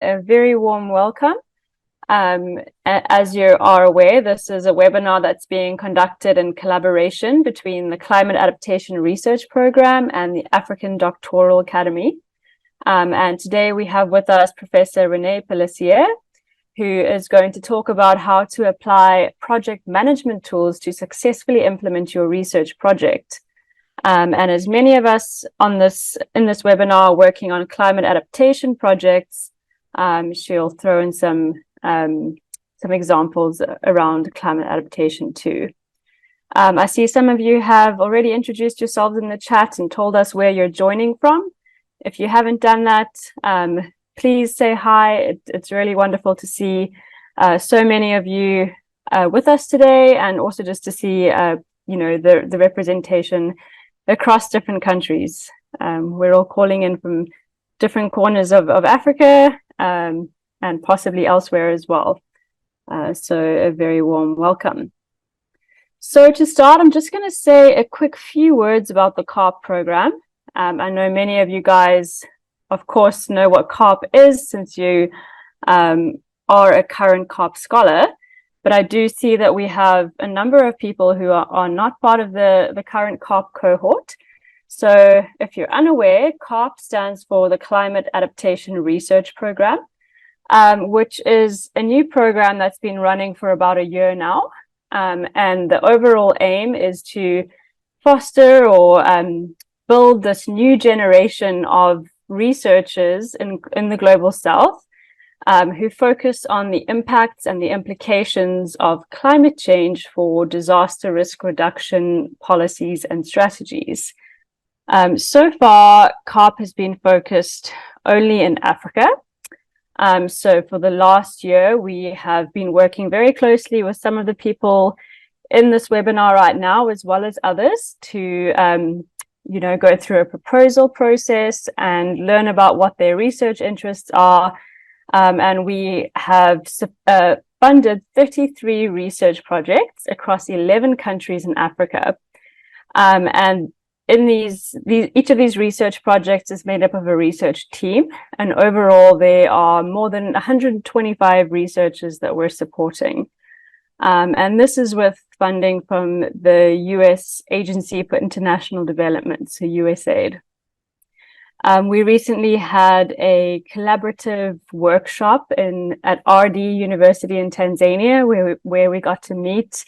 a very warm welcome. As you are aware, this is a webinar that's being conducted in collaboration between the Climate Adaptation Research Program and the African Doctoral Academy. And today we have with us Professor Rene Pellissier, who is going to talk about how to apply project management tools to successfully implement your research project. And as many of us in this webinar are working on climate adaptation projects, she'll throw in some examples around climate adaptation too. I see some of you have already introduced yourselves in the chat and told us where you're joining from. If you haven't done that, please say hi. It's really wonderful to see so many of you with us today, and also just to see the representation across different countries. We're all calling in from different corners of Africa and possibly elsewhere as well. So a very warm welcome. So to start, I'm just going to say a quick few words about the CARP program. I know many of you guys, of course, know what CARP is since you are a current CARP scholar. But I do see that we have a number of people who are not part of the current CARP cohort. So if you're unaware, CARP stands for the Climate Adaptation Research Program, which is a new program that's been running for about a year now. And the overall aim is to foster or build this new generation of researchers in the Global South who focus on the impacts and the implications of climate change for disaster risk reduction policies and strategies. So far, CARP has been focused only in Africa. So for the last year, we have been working very closely with some of the people in this webinar right now, as well as others, to go through a proposal process and learn about what their research interests are. And we have funded 33 research projects across 11 countries in Africa. And in each of these research projects is made up of a research team. And overall, there are more than 125 researchers that we're supporting. And this is with funding from the US Agency for International Development, so USAID. We recently had a collaborative workshop at RD University in Tanzania, where we got to meet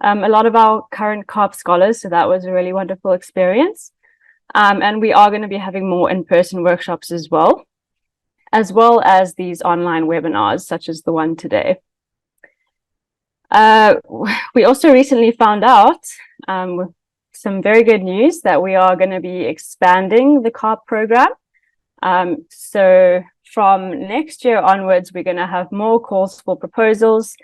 a lot of our current CARP scholars. So that was a really wonderful experience. And we are going to be having more in-person workshops as well as these online webinars, such as the one today. We also recently found out some very good news that we are going to be expanding the CARP program. So from next year onwards, we're going to have more calls for proposals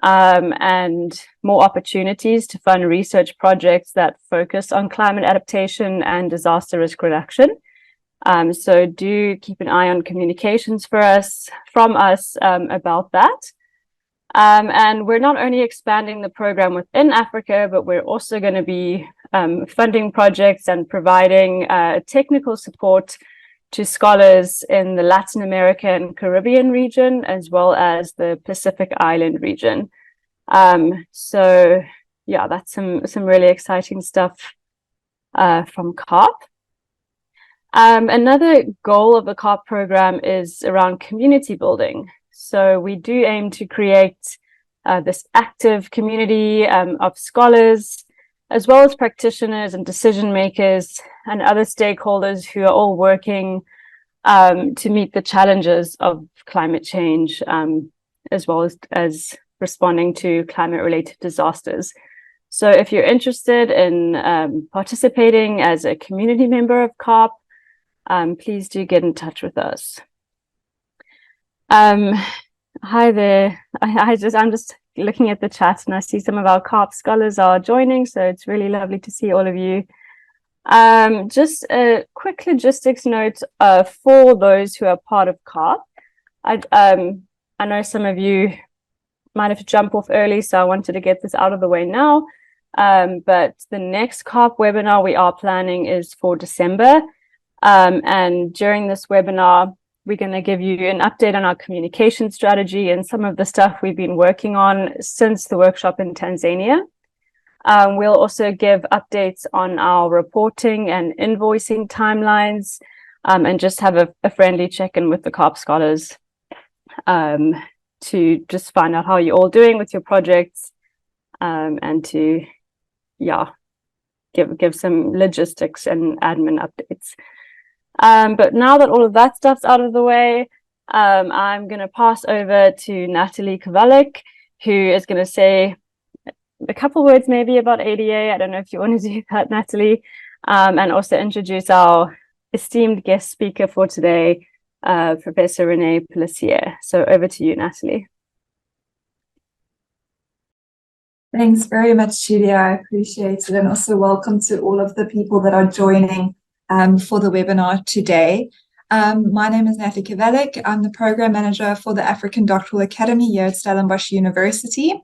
and more opportunities to fund research projects that focus on climate adaptation and disaster risk reduction. So do keep an eye on communications from us about that. And we're not only expanding the program within Africa, but we're also going to be funding projects and providing technical support to scholars in the Latin America and Caribbean region, as well as the Pacific Island region. So yeah, that's some really exciting stuff from CARP. Another goal of the CARP program is around community building. So we do aim to create this active community of scholars, as well as practitioners and decision makers and other stakeholders who are all working to meet the challenges of climate change, as well as responding to climate-related disasters. So if you're interested in participating as a community member of CARP, please do get in touch with us. Hi there. I'm just looking at the chat and I see some of our CARP scholars are joining, so it's really lovely to see all of you. Just a quick logistics note for those who are part of CARP. I know some of you might have to jump off early, so I wanted to get this out of the way now. But the next CARP webinar we are planning is for December. And during this webinar, we're going to give you an update on our communication strategy and some of the stuff we've been working on since the workshop in Tanzania. We'll also give updates on our reporting and invoicing timelines, and just have a friendly check-in with the CARP scholars to just find out how you're all doing with your projects, and to, give some logistics and admin updates. But now that all of that stuff's out of the way, I'm going to pass over to Natalie Kovalik, who is going to say a couple words maybe about ADA. I don't know if you want to do that, Natalie, and also introduce our esteemed guest speaker for today, Professor Rene Pellissier. So over to you, Natalie. Thanks very much, Julia. I appreciate it. And also welcome to all of the people that are joining for the webinar today. My name is Natalie Kovalik. I'm the Program Manager for the African Doctoral Academy here at Stellenbosch University.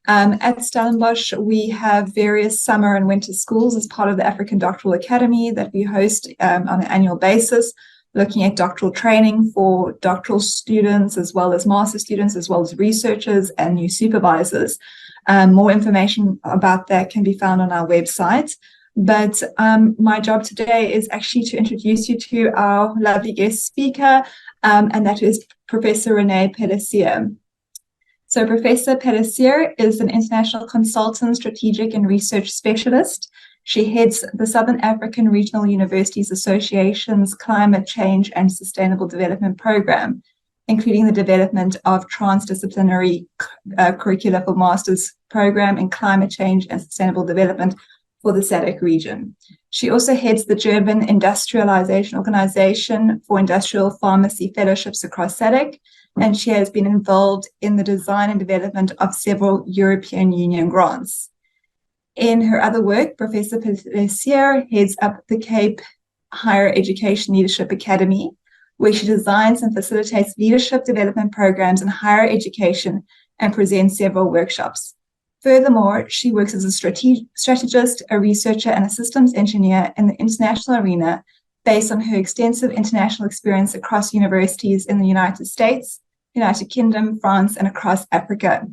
At Stellenbosch, we have various summer and winter schools as part of the African Doctoral Academy that we host on an annual basis, looking at doctoral training for doctoral students, as well as master students, as well as researchers and new supervisors. More information about that can be found on our website. But my job today is actually to introduce you to our lovely guest speaker, and that is Professor Rene Pellissier. So Professor Pellissier is an international consultant, strategic and research specialist. She heads the Southern African Regional Universities Association's Climate Change and Sustainable Development Program, including the development of transdisciplinary curricula for master's program in climate change and sustainable development for the SADC region. She also heads the German Industrialization Organization for Industrial Pharmacy Fellowships across SADC, and she has been involved in the design and development of several European Union grants. In her other work, Professor Pellissier heads up the Cape Higher Education Leadership Academy, where she designs and facilitates leadership development programs in higher education and presents several workshops. Furthermore, she works as a strategist, a researcher, and a systems engineer in the international arena based on her extensive international experience across universities in the United States, United Kingdom, France, and across Africa.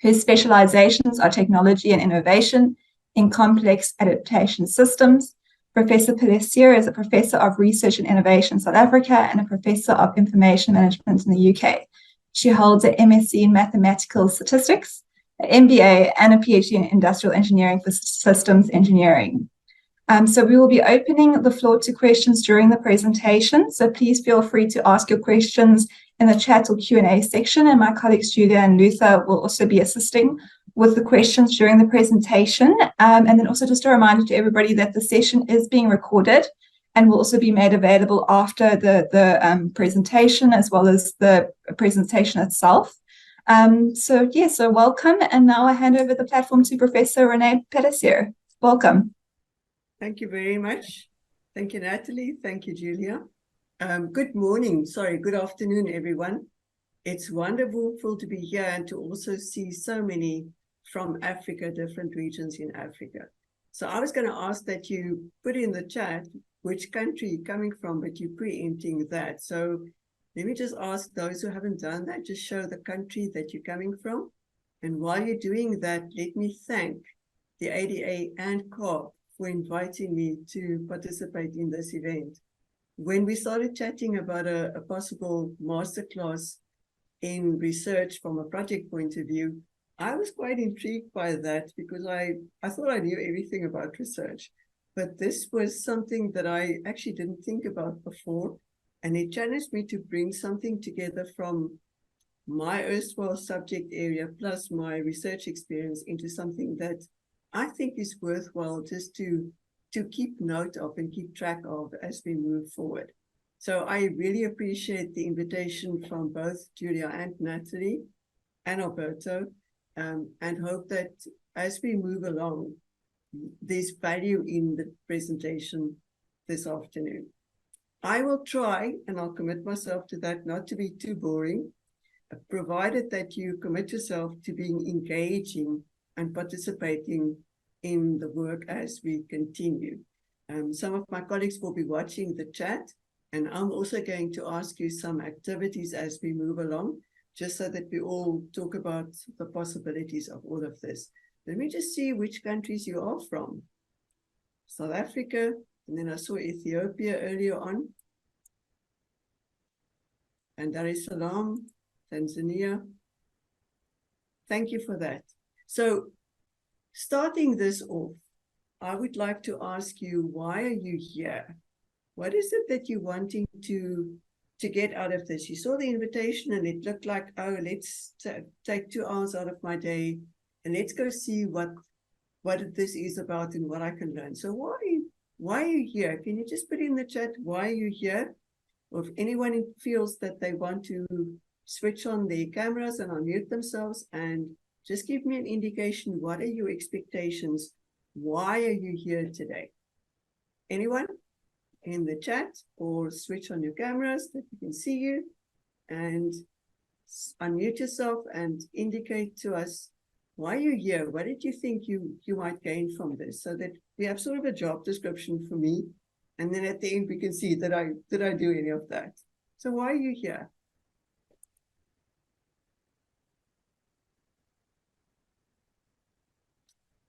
Her specializations are technology and innovation in complex adaptation systems. Professor Pellissier is a professor of research and innovation in South Africa and a professor of information management in the UK. She holds an MSc in mathematical statistics, an MBA, and a PhD in industrial engineering for systems engineering. So we will be opening the floor to questions during the presentation. So please feel free to ask your questions in the chat or Q&A section, and my colleagues Julia and Luther will also be assisting with the questions during the presentation. And then also just a reminder to everybody that the session is being recorded and will also be made available after the presentation, as well as the presentation itself. So welcome. And now I hand over the platform to Professor Rene Pellissier. Welcome. Thank you very much. Thank you, Natalie. Thank you, Julia. Good morning. Good afternoon, everyone. It's wonderful to be here and to also see so many from Africa, different regions in Africa. So I was going to ask that you put in the chat which country you're coming from, but you're preempting that. So let me just ask those who haven't done that, just show the country that you're coming from. And while you're doing that, let me thank the ADA and CARP for inviting me to participate in this event. When we started chatting about a possible masterclass in research from a project point of view, I was quite intrigued by that because I thought I knew everything about research. But this was something that I actually didn't think about before. And it challenged me to bring something together from my erstwhile subject area plus my research experience into something that I think is worthwhile just to keep note of and keep track of as we move forward. So I really appreciate the invitation from both Julia and Natalie and Alberto, and hope that as we move along, there's value in the presentation this afternoon. I will try, and I'll commit myself to that, not to be too boring, provided that you commit yourself to being engaging and participating in the work as we continue. Some of my colleagues will be watching the chat, And I'm also going to ask you some activities as we move along, just so that we all talk about the possibilities of all of this. Let me just see which countries you are from. South Africa, and then I saw Ethiopia earlier on. And Dar es Salaam, Tanzania. Thank you for that. So starting this off, I would like to ask you, why are you here? What is it that you're wanting to get out of this? You saw the invitation and it looked like, oh, let's take 2 hours out of my day and let's go see what this is about and what I can learn. So why are you here? Can you just put in the chat, why are you here? Or if anyone feels that they want to switch on their cameras and unmute themselves and just give me an indication, what are your expectations? Why are you here today? Anyone in the chat, or switch on your cameras that we can see you and unmute yourself and indicate to us why you're here. What did you think you might gain from this, so that we have sort of a job description for me, and then at the end we can see did I do any of that. So why are you here?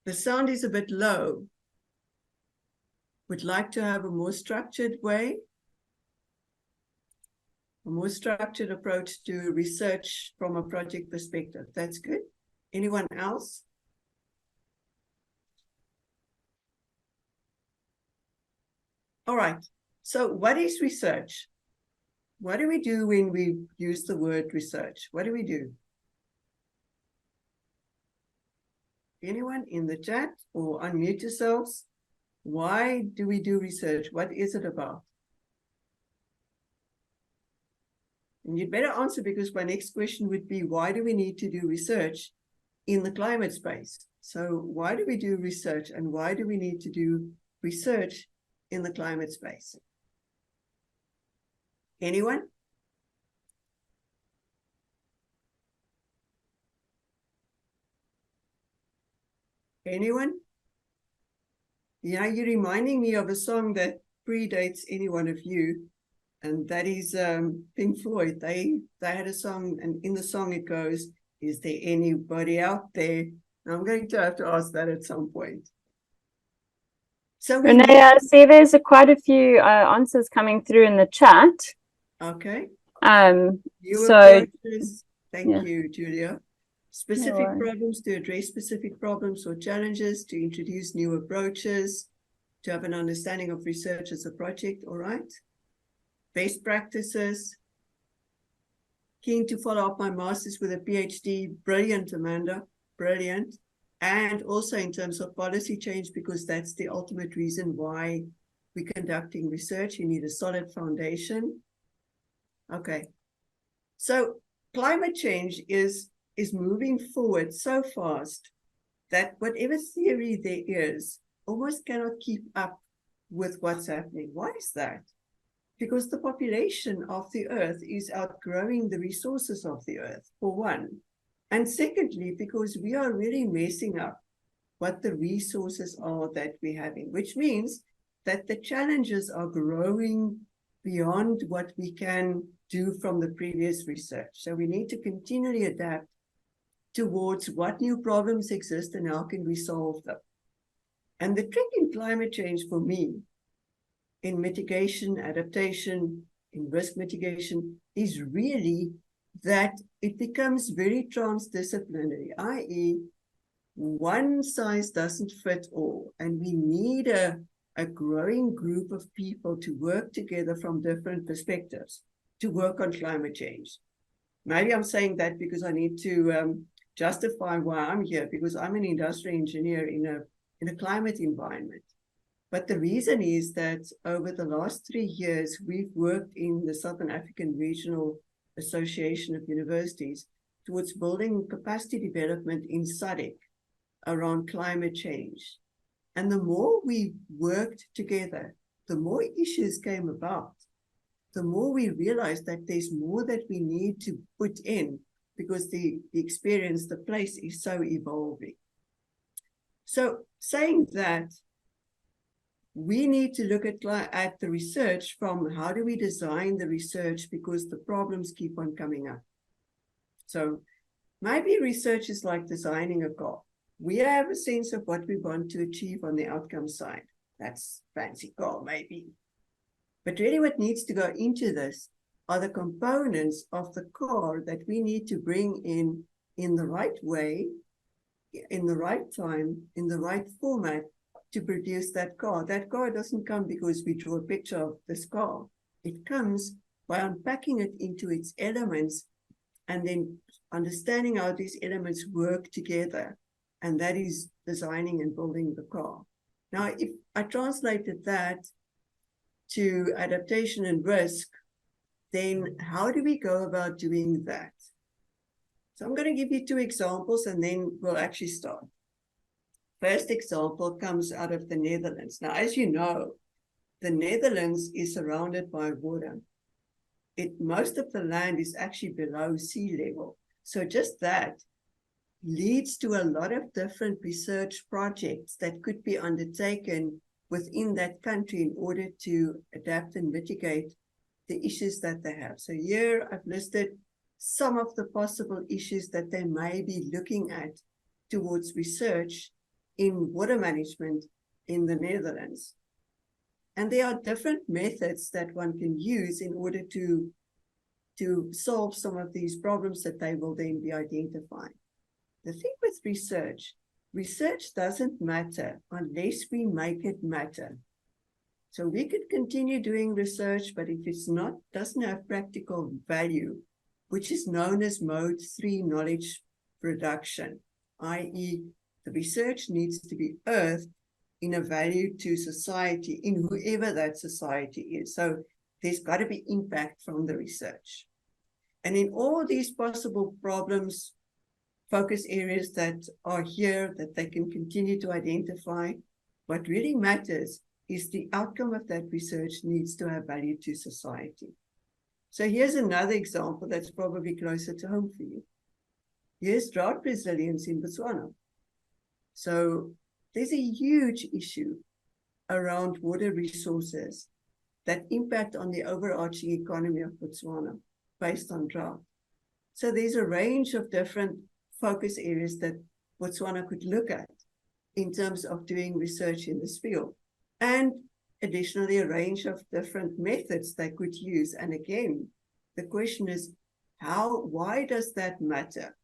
The sound is a bit low. Would like to have a more structured way, a more structured approach to research from a project perspective. That's good. Anyone else? All right. So what is research? What do we do when we use the word research? What do we do? Anyone in the chat, or unmute yourselves? Why do we do research? What is it about? And you'd better answer, because my next question would be, why do we need to do research in the climate space? So why do we do research, and why do we need to do research in the climate space? Anyone? Anyone? Yeah, you're reminding me of a song that predates any one of you, and that is Pink Floyd. They had a song, and in the song it goes, "Is there anybody out there?" I'm going to have to ask that at some point. So Rene, I see there's quite a few answers coming through in the chat. Okay. New approaches. Thank yeah. you, Julia. Specific problems, to address specific problems or challenges, to introduce new approaches, to have an understanding of research as a project. All right. Best practices. Keen to follow up my master's with a PhD. Brilliant, Amanda. Brilliant. And also in terms of policy change, because that's the ultimate reason why we're conducting research. You need a solid foundation. Okay. So climate change is moving forward so fast that whatever theory there is almost cannot keep up with what's happening. Why is that? Because the population of the earth is outgrowing the resources of the earth, for one. And secondly, because we are really messing up what the resources are that we're having, which means that the challenges are growing beyond what we can do from the previous research. So we need to continually adapt towards what new problems exist and how can we solve them. And the trick in climate change for me, in mitigation, adaptation, in risk mitigation, is really that it becomes very transdisciplinary, i.e., one size doesn't fit all, and we need a growing group of people to work together from different perspectives to work on climate change. Maybe I'm saying that because I need to justify why I'm here, because I'm an industrial engineer in a climate environment. But the reason is that over the last 3 years, we've worked in the Southern African Regional Association of Universities towards building capacity development in SADC around climate change. And the more we worked together, the more issues came about, the more we realized that there's more that we need to put in, because the experience, the place is so evolving. So saying that, we need to look at the research from how do we design the research, because the problems keep on coming up. So maybe research is like designing a car. We have a sense of what we want to achieve on the outcome side. That's fancy car, maybe. But really what needs to go into this are the components of the car that we need to bring in the right way, in the right time, in the right format to produce that car. That car doesn't come because we draw a picture of this car. It comes by unpacking it into its elements and then understanding how these elements work together. And that is designing and building the car. Now, if I translated that to adaptation and risk, then how do we go about doing that? So I'm going to give you 2 examples and then we'll actually start. First example comes out of the Netherlands. Now, as you know, the Netherlands is surrounded by water. Most of the land is actually below sea level. So just that leads to a lot of different research projects that could be undertaken within that country in order to adapt and mitigate the issues that they have. So here I've listed some of the possible issues that they may be looking at towards research in water management in the Netherlands. And there are different methods that one can use in order to solve some of these problems that they will then be identifying. The thing with research doesn't matter unless we make it matter. So we could continue doing research, but if it's doesn't have practical value, which is known as mode 3 knowledge production, i.e. the research needs to be earthed in a value to society, in whoever that society is. So there's got to be impact from the research. And in all these possible problems, focus areas that are here that they can continue to identify, what really matters is the outcome of that research needs to have value to society. So here's another example that's probably closer to home for you. Here's drought resilience in Botswana. So there's a huge issue around water resources that impact on the overarching economy of Botswana based on drought. So there's a range of different focus areas that Botswana could look at in terms of doing research in this field. And additionally, a range of different methods they could use. And again, the question is, why does that matter?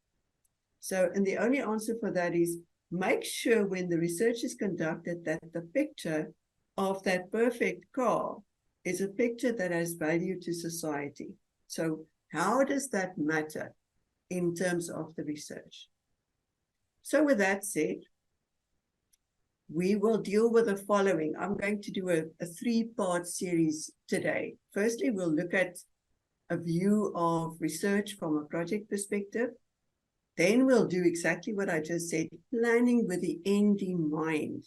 So, and the only answer for that is make sure when the research is conducted that the picture of that perfect car is a picture that has value to society. So how does that matter in terms of the research? So with that said, we will deal with the following. I'm going to do a 3-part series today. Firstly, we'll look at a view of research from a project perspective. Then we'll do exactly what I just said, planning with the end in mind.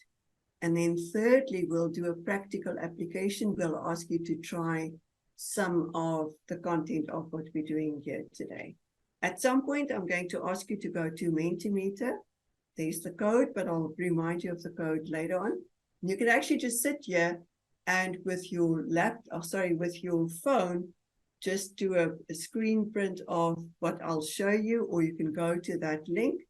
And then thirdly, we'll do a practical application. We'll ask you to try some of the content of what we're doing here today. At some point, I'm going to ask you to go to Mentimeter. There's the code, but I'll remind you of the code later on. You can actually just sit here and with your with your phone, just do a screen print of what I'll show you, or you can go to that link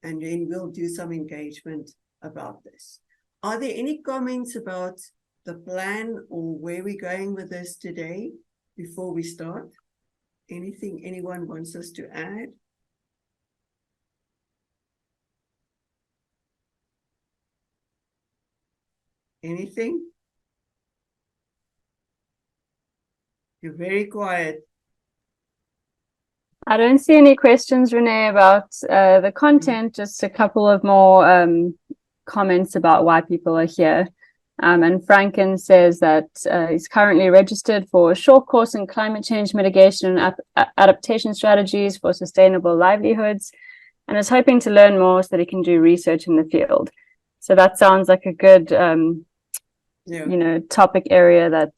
and then we'll do some engagement about this. Are there any comments about the plan or where we're going with this today before we start? Anything anyone wants us to add? Anything? You're very quiet. I don't see any questions, Rene, about the content, just a couple of more comments about why people are here. And Franken says that he's currently registered for a short course in climate change mitigation and adaptation strategies for sustainable livelihoods, and is hoping to learn more so that he can do research in the field. So that sounds like a good, topic area that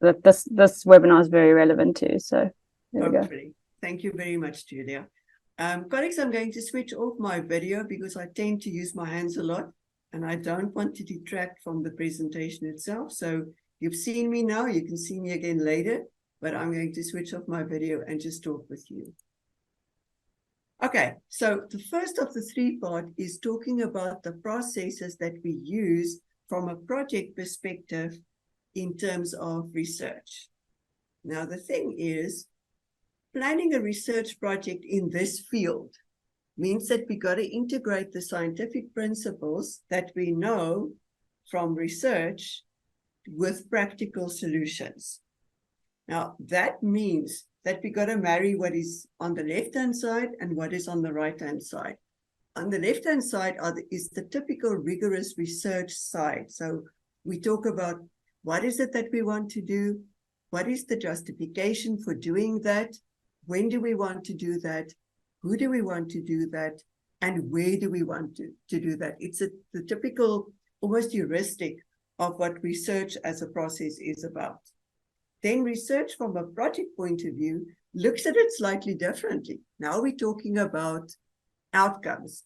this webinar is very relevant to. So there we go. Thank you very much, Julia. Colleagues, I'm going to switch off my video because I tend to use my hands a lot and I don't want to detract from the presentation itself. So you've seen me now, you can see me again later, but I'm going to switch off my video and just talk with you. Okay, so the first of the three part is talking about the processes that we use from a project perspective in terms of research. Now, the thing is, planning a research project in this field means that we got to integrate the scientific principles that we know from research with practical solutions. Now, that means that we got to marry what is on the left-hand side and what is on the right-hand side. On the left-hand side is the typical rigorous research side. So we talk about what is it that we want to do? What is the justification for doing that? When do we want to do that? Who do we want to do that? And where do we want to do that? It's the typical, almost heuristic of what research as a process is about. Then research from a project point of view looks at it slightly differently. Now we're talking about outcomes,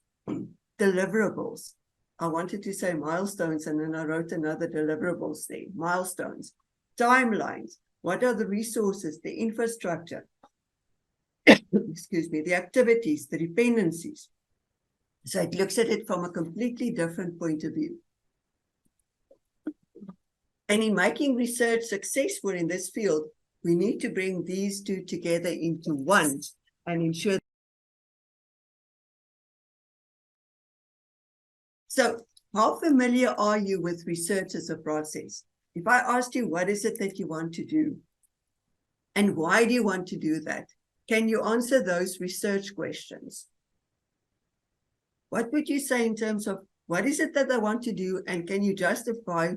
deliverables. I wanted to say milestones, and then I wrote another deliverables there. Milestones, timelines. What are the resources, the infrastructure, excuse me, the activities, the dependencies. So it looks at it from a completely different point of view. And in making research successful in this field, we need to bring these two together into one and ensure. So how familiar are you with research as a process? If I asked you, what is it that you want to do? And why do you want to do that? Can you answer those research questions? What would you say in terms of what is it that I want to do? And can you justify,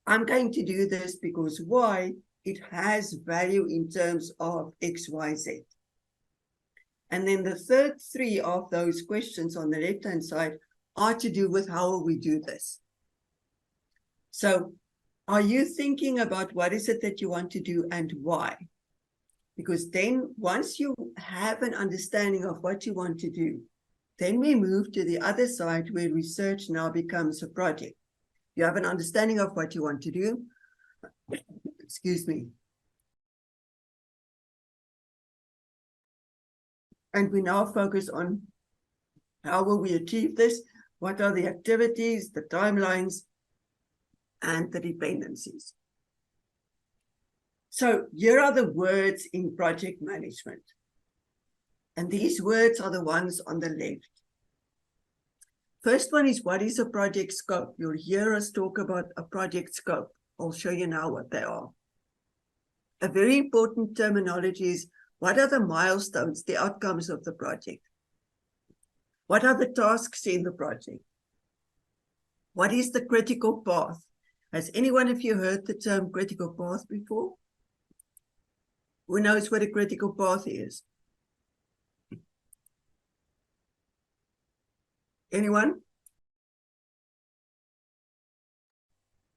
I'm going to do this because why? It has value in terms of X, Y, Z. And then the third three of those questions on the left-hand side are to do with how will we do this. So are you thinking about what is it that you want to do and why? Because then once you have an understanding of what you want to do, then we move to the other side where research now becomes a project. You have an understanding of what you want to do. Excuse me. And we now focus on how will we achieve this? What are the activities, the timelines, and the dependencies? So here are the words in project management. And these words are the ones on the left. First one is, what is a project scope? You'll hear us talk about a project scope. I'll show you now what they are. A very important terminology is, what are the milestones, the outcomes of the project? What are the tasks in the project? What is the critical path? Has anyone of you heard the term critical path before? Who knows what a critical path is? Anyone?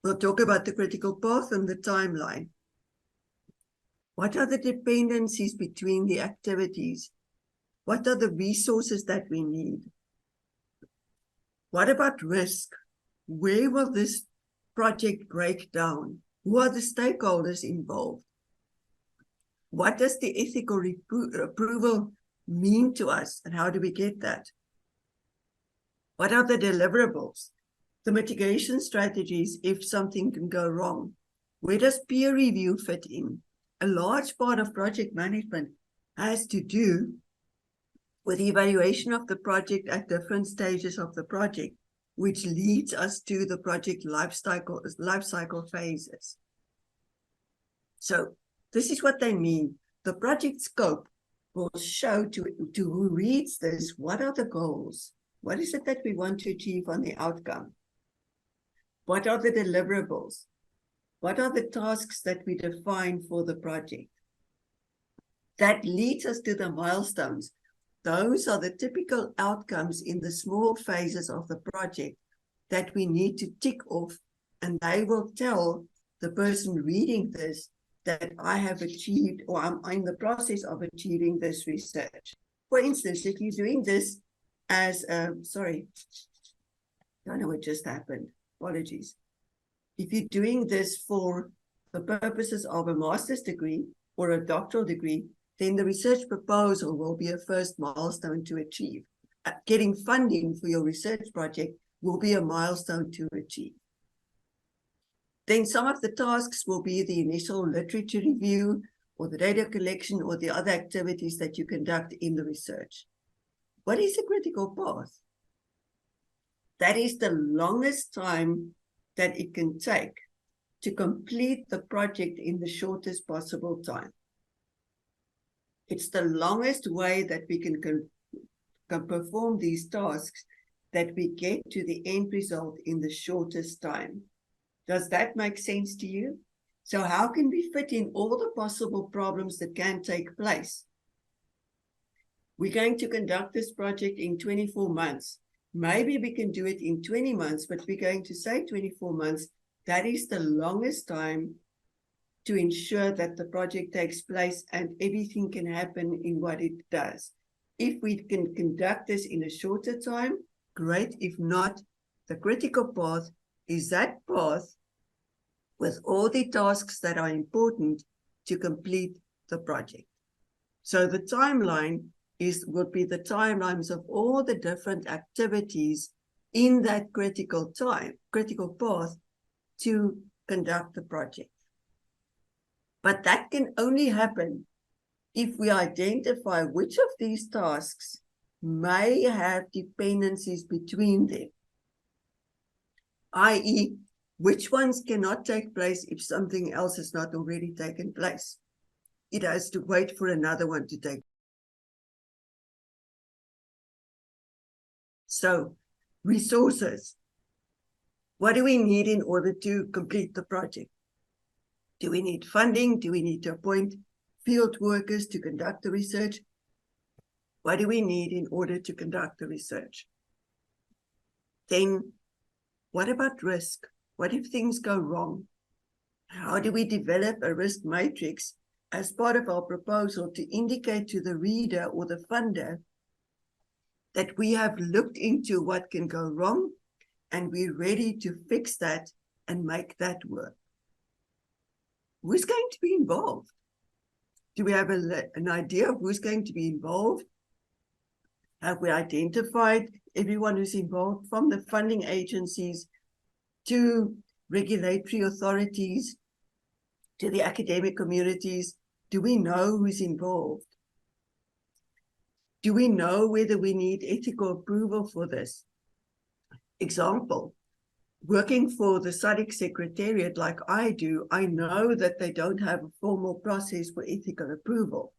We'll talk about the critical path and the timeline. What are the dependencies between the activities? What are the resources that we need? What about risk? Where will this project break down? Who are the stakeholders involved? What does the ethical approval mean to us, and how do we get that? What are the deliverables? The mitigation strategies if something can go wrong. Where does peer review fit in? A large part of project management has to do with the evaluation of the project at different stages of the project, which leads us to the project life cycle phases. So this is what they mean. The project scope will show to who reads this, what are the goals? What is it that we want to achieve on the outcome? What are the deliverables? What are the tasks that we define for the project? That leads us to the milestones. Those are the typical outcomes in the small phases of the project that we need to tick off, and they will tell the person reading this that I have achieved, or I'm in the process of achieving this research. For instance, if you're doing this as, Don't know what just happened. Apologies. If you're doing this for the purposes of a master's degree or a doctoral degree, then the research proposal will be a first milestone to achieve. Getting funding for your research project will be a milestone to achieve. Then some of the tasks will be the initial literature review or the data collection or the other activities that you conduct in the research. What is a critical path? That is the longest time that it can take to complete the project in the shortest possible time. It's the longest way that we can perform these tasks that we get to the end result in the shortest time. Does that make sense to you? So how can we fit in all the possible problems that can take place? We're going to conduct this project in 24 months. Maybe we can do it in 20 months, but we're going to say 24 months. That is the longest time to ensure that the project takes place and everything can happen in what it does. If we can conduct this in a shorter time, great. If not, the critical path is that path with all the tasks that are important to complete the project. So the timeline would be the timelines of all the different activities in that critical path to conduct the project. But that can only happen if we identify which of these tasks may have dependencies between them, i.e., which ones cannot take place if something else has not already taken place. It has to wait for another one to take. So, resources. What do we need in order to complete the project? Do we need funding? Do we need to appoint field workers to conduct the research? What do we need in order to conduct the research? Then, what about risk? What if things go wrong? How do we develop a risk matrix as part of our proposal to indicate to the reader or the funder that we have looked into what can go wrong and we're ready to fix that and make that work? Who's going to be involved? Do we have an idea of who's going to be involved? Have we identified everyone who's involved, from the funding agencies to regulatory authorities to the academic communities? Do we know who's involved? Do we know whether we need ethical approval for this? Example, working for the SADC Secretariat like I do, I know that they don't have a formal process for ethical approval,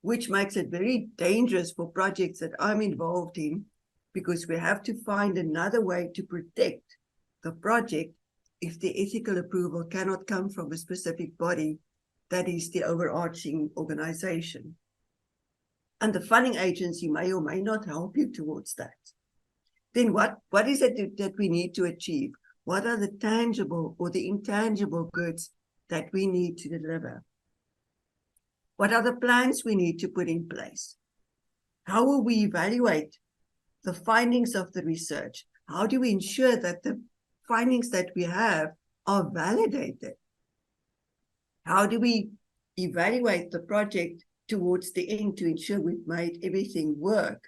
which makes it very dangerous for projects that I'm involved in, because we have to find another way to protect the project if the ethical approval cannot come from a specific body that is the overarching organization. And the funding agency may or may not help you towards that. Then what is it that we need to achieve? What are the tangible or the intangible goods that we need to deliver? What are the plans we need to put in place? How will we evaluate the findings of the research? How do we ensure that the findings that we have are validated? How do we evaluate the project towards the end to ensure we've made everything work?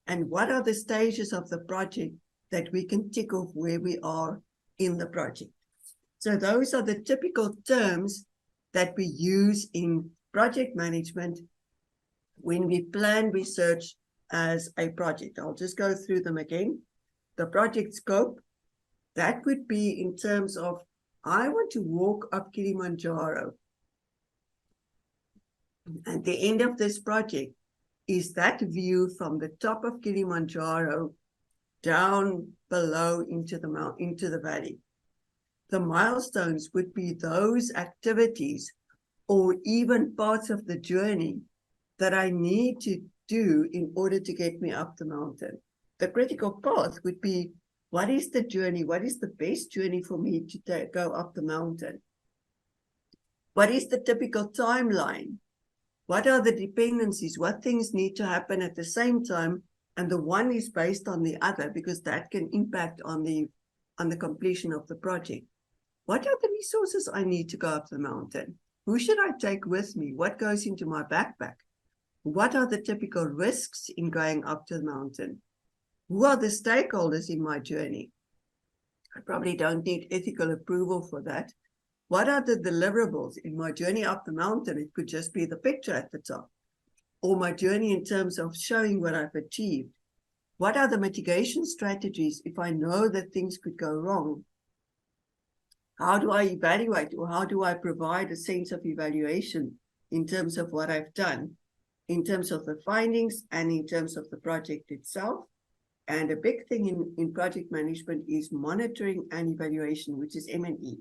And what are the stages of the project that we can tick off where we are in the project? So those are the typical terms that we use in project management when we plan research as a project. I'll just go through them again. The project scope, that would be in terms of, I want to walk up Kilimanjaro. At the end of this project is that view from the top of Kilimanjaro down below into the valley. The milestones would be those activities or even parts of the journey that I need to do in order to get me up the mountain. The critical path would be, what is the journey? What is the best journey for me to go up the mountain? What is the typical timeline? What are the dependencies? What things need to happen at the same time and the one is based on the other because that can impact on the completion of the project. What are the resources I need to go up the mountain? Who should I take with me? What goes into my backpack? What are the typical risks in going up to the mountain? Who are the stakeholders in my journey? I probably don't need ethical approval for that. What are the deliverables in my journey up the mountain? It could just be the picture at the top, or my journey in terms of showing what I've achieved. What are the mitigation strategies if I know that things could go wrong? How do I evaluate, or how do I provide a sense of evaluation in terms of what I've done, in terms of the findings and in terms of the project itself? And a big thing in project management is monitoring and evaluation, which is M&E.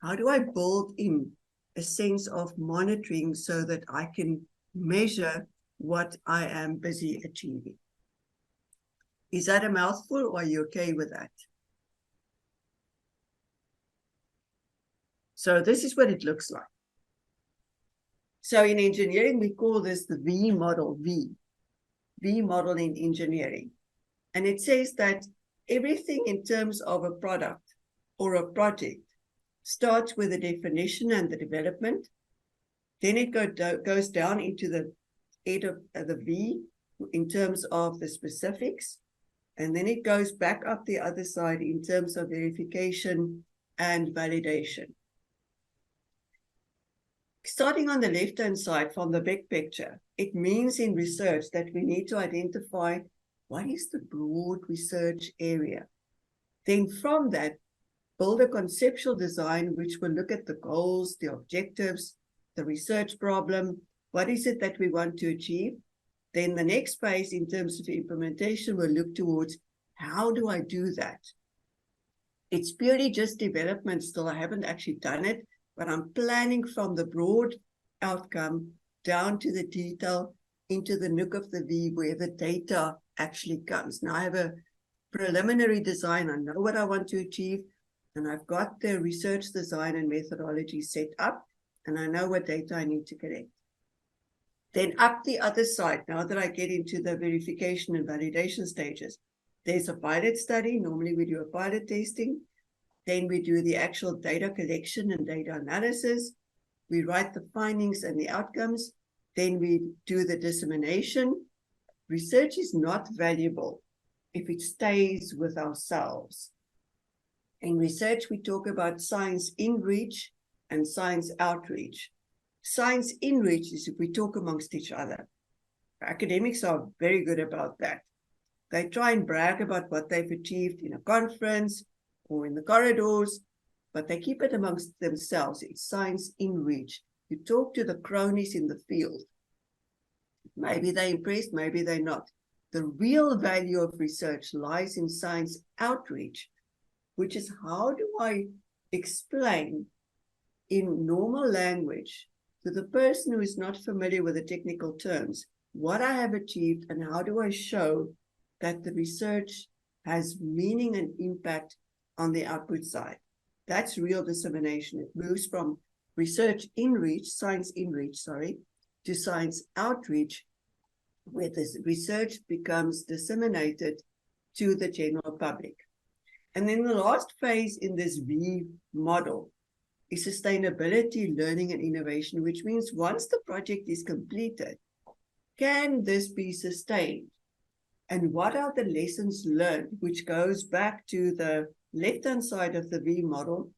How do I build in a sense of monitoring so that I can measure what I am busy achieving? Is that a mouthful, or are you okay with that? So this is what it looks like. So in engineering, we call this the V model, V model in engineering. And it says that everything in terms of a product or a project starts with the definition and the development. Then it goes down into the head of the V in terms of the specifics. And then it goes back up the other side in terms of verification and validation. Starting on the left-hand side from the big picture, it means in research that we need to identify what is the broad research area. Then from that, build a conceptual design which will look at the goals, the objectives, the research problem, what is it that we want to achieve. Then the next phase in terms of implementation will look towards how do I do that? It's purely just development still. I haven't actually done it, but I'm planning from the broad outcome down to the detail into the nook of the V where the data actually comes. Now I have a preliminary design. I know what I want to achieve, and I've got the research design and methodology set up, and I know what data I need to collect. Then up the other side, now that I get into the verification and validation stages, there's a pilot study. Normally we do a pilot testing. Then we do the actual data collection and data analysis. We write the findings and the outcomes. Then we do the dissemination. Research is not valuable if it stays with ourselves. In research, we talk about science in reach and science outreach. Science in reach is if we talk amongst each other. Academics are very good about that. They try and brag about what they've achieved in a conference or in the corridors, but they keep it amongst themselves. It's science in reach. You talk to the cronies in the field. Maybe they're impressed, maybe they're not. The real value of research lies in science outreach, which is how do I explain in normal language to the person who is not familiar with the technical terms what I have achieved, and how do I show that the research has meaning and impact on the output side. That's real dissemination. It moves from research in reach, science in reach, to science outreach, where this research becomes disseminated to the general public. And then the last phase in this V model is sustainability, learning, and innovation, which means once the project is completed, can this be sustained? And what are the lessons learned, which goes back to the left-hand side of the V model,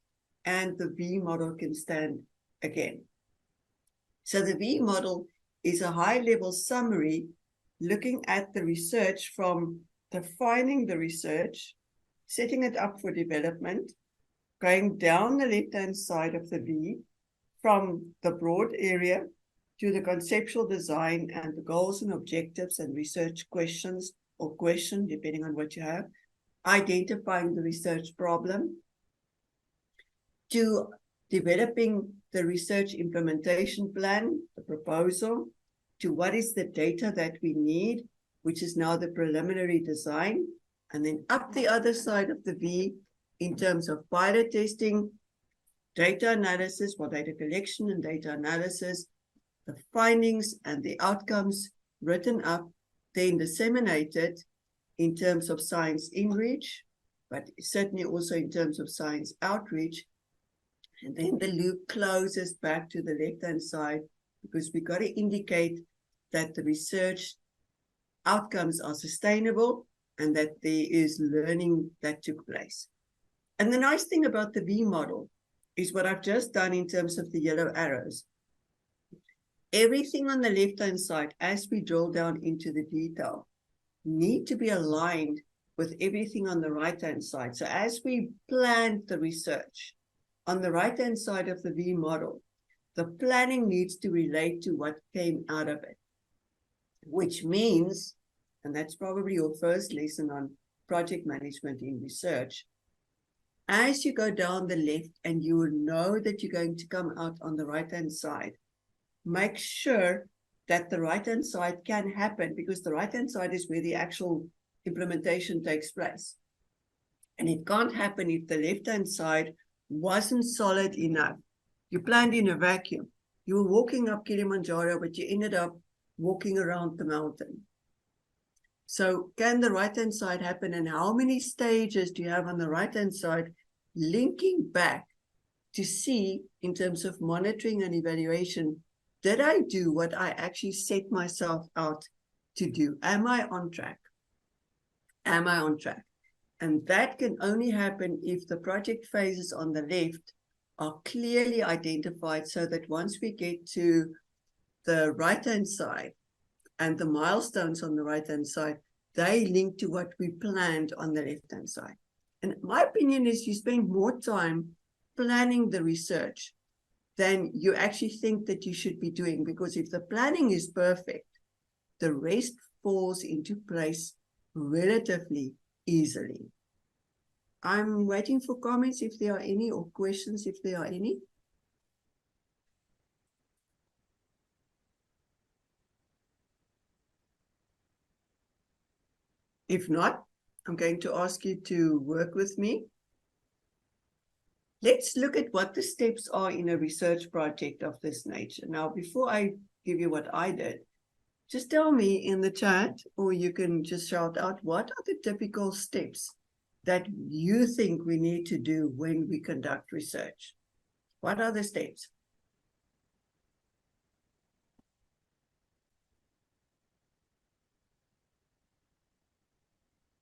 and the V model can stand again. So the V model is a high-level summary looking at the research from defining the research, setting it up for development, going down the left-hand side of the V from the broad area to the conceptual design and the goals and objectives and research questions or question, depending on what you have, identifying the research problem, to developing the research implementation plan, the proposal, to what is the data that we need, which is now the preliminary design, and then up the other side of the V in terms of pilot testing, data analysis, or data collection and data analysis, the findings and the outcomes written up, then disseminated in terms of science in-reach, but certainly also in terms of science outreach. And then the loop closes back to the left-hand side, because we've got to indicate that the research outcomes are sustainable and that there is learning that took place. And the nice thing about the V model is what I've just done in terms of the yellow arrows. Everything on the left-hand side, as we drill down into the detail, need to be aligned with everything on the right-hand side. So as we planned the research on the right-hand side of the V model, the planning needs to relate to what came out of it, which means, and that's probably your first lesson on project management in research, as you go down the left and you will know that you're going to come out on the right-hand side, make sure that the right-hand side can happen, because the right-hand side is where the actual implementation takes place. And it can't happen if the left-hand side wasn't solid enough. You planned in a vacuum. You were walking up Kilimanjaro, but you ended up walking around the mountain. So can the right-hand side happen? And how many stages do you have on the right-hand side linking back to see, in terms of monitoring and evaluation, did I do what I actually set myself out to do? Am I on track? Am I on track? And that can only happen if the project phases on the left are clearly identified, so that once we get to the right-hand side and the milestones on the right-hand side, they link to what we planned on the left-hand side. And my opinion is you spend more time planning the research than you actually think that you should be doing, because if the planning is perfect, the rest falls into place relatively easily. I'm waiting for comments if there are any, or questions if there are any. If not, I'm going to ask you to work with me. Let's look at what the steps are in a research project of this nature. Now, before I give you what I did, just tell me in the chat, or you can just shout out, what are the typical steps that you think we need to do when we conduct research? What are the steps?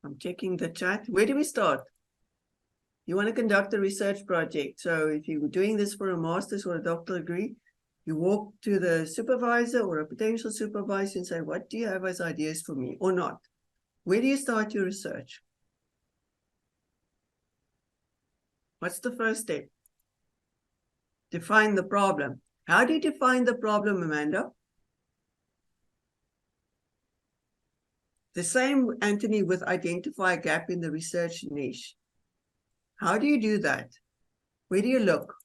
I'm checking the chat. Where do we start? You want to conduct a research project. So if you're doing this for a master's or a doctoral degree, you walk to the supervisor or a potential supervisor and say, what do you have as ideas for me, or not? Where do you start your research? What's the first step? Define the problem. How do you define the problem, Amanda? The same, Anthony, with identify a gap in the research niche. How do you do that? Where do you look?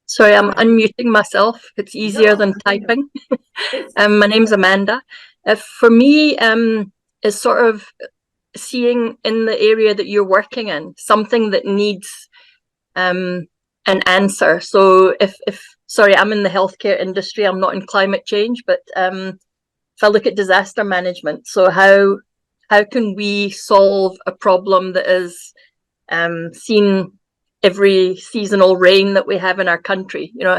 Sorry, I'm unmuting myself. It's easier than typing. My name's Amanda. For me, is sort of seeing in the area that you're working in something that needs an answer. So if sorry, I'm in the healthcare industry. I'm not in climate change, but if I look at disaster management, so how can we solve a problem that is seen every seasonal rain that we have in our country, you know?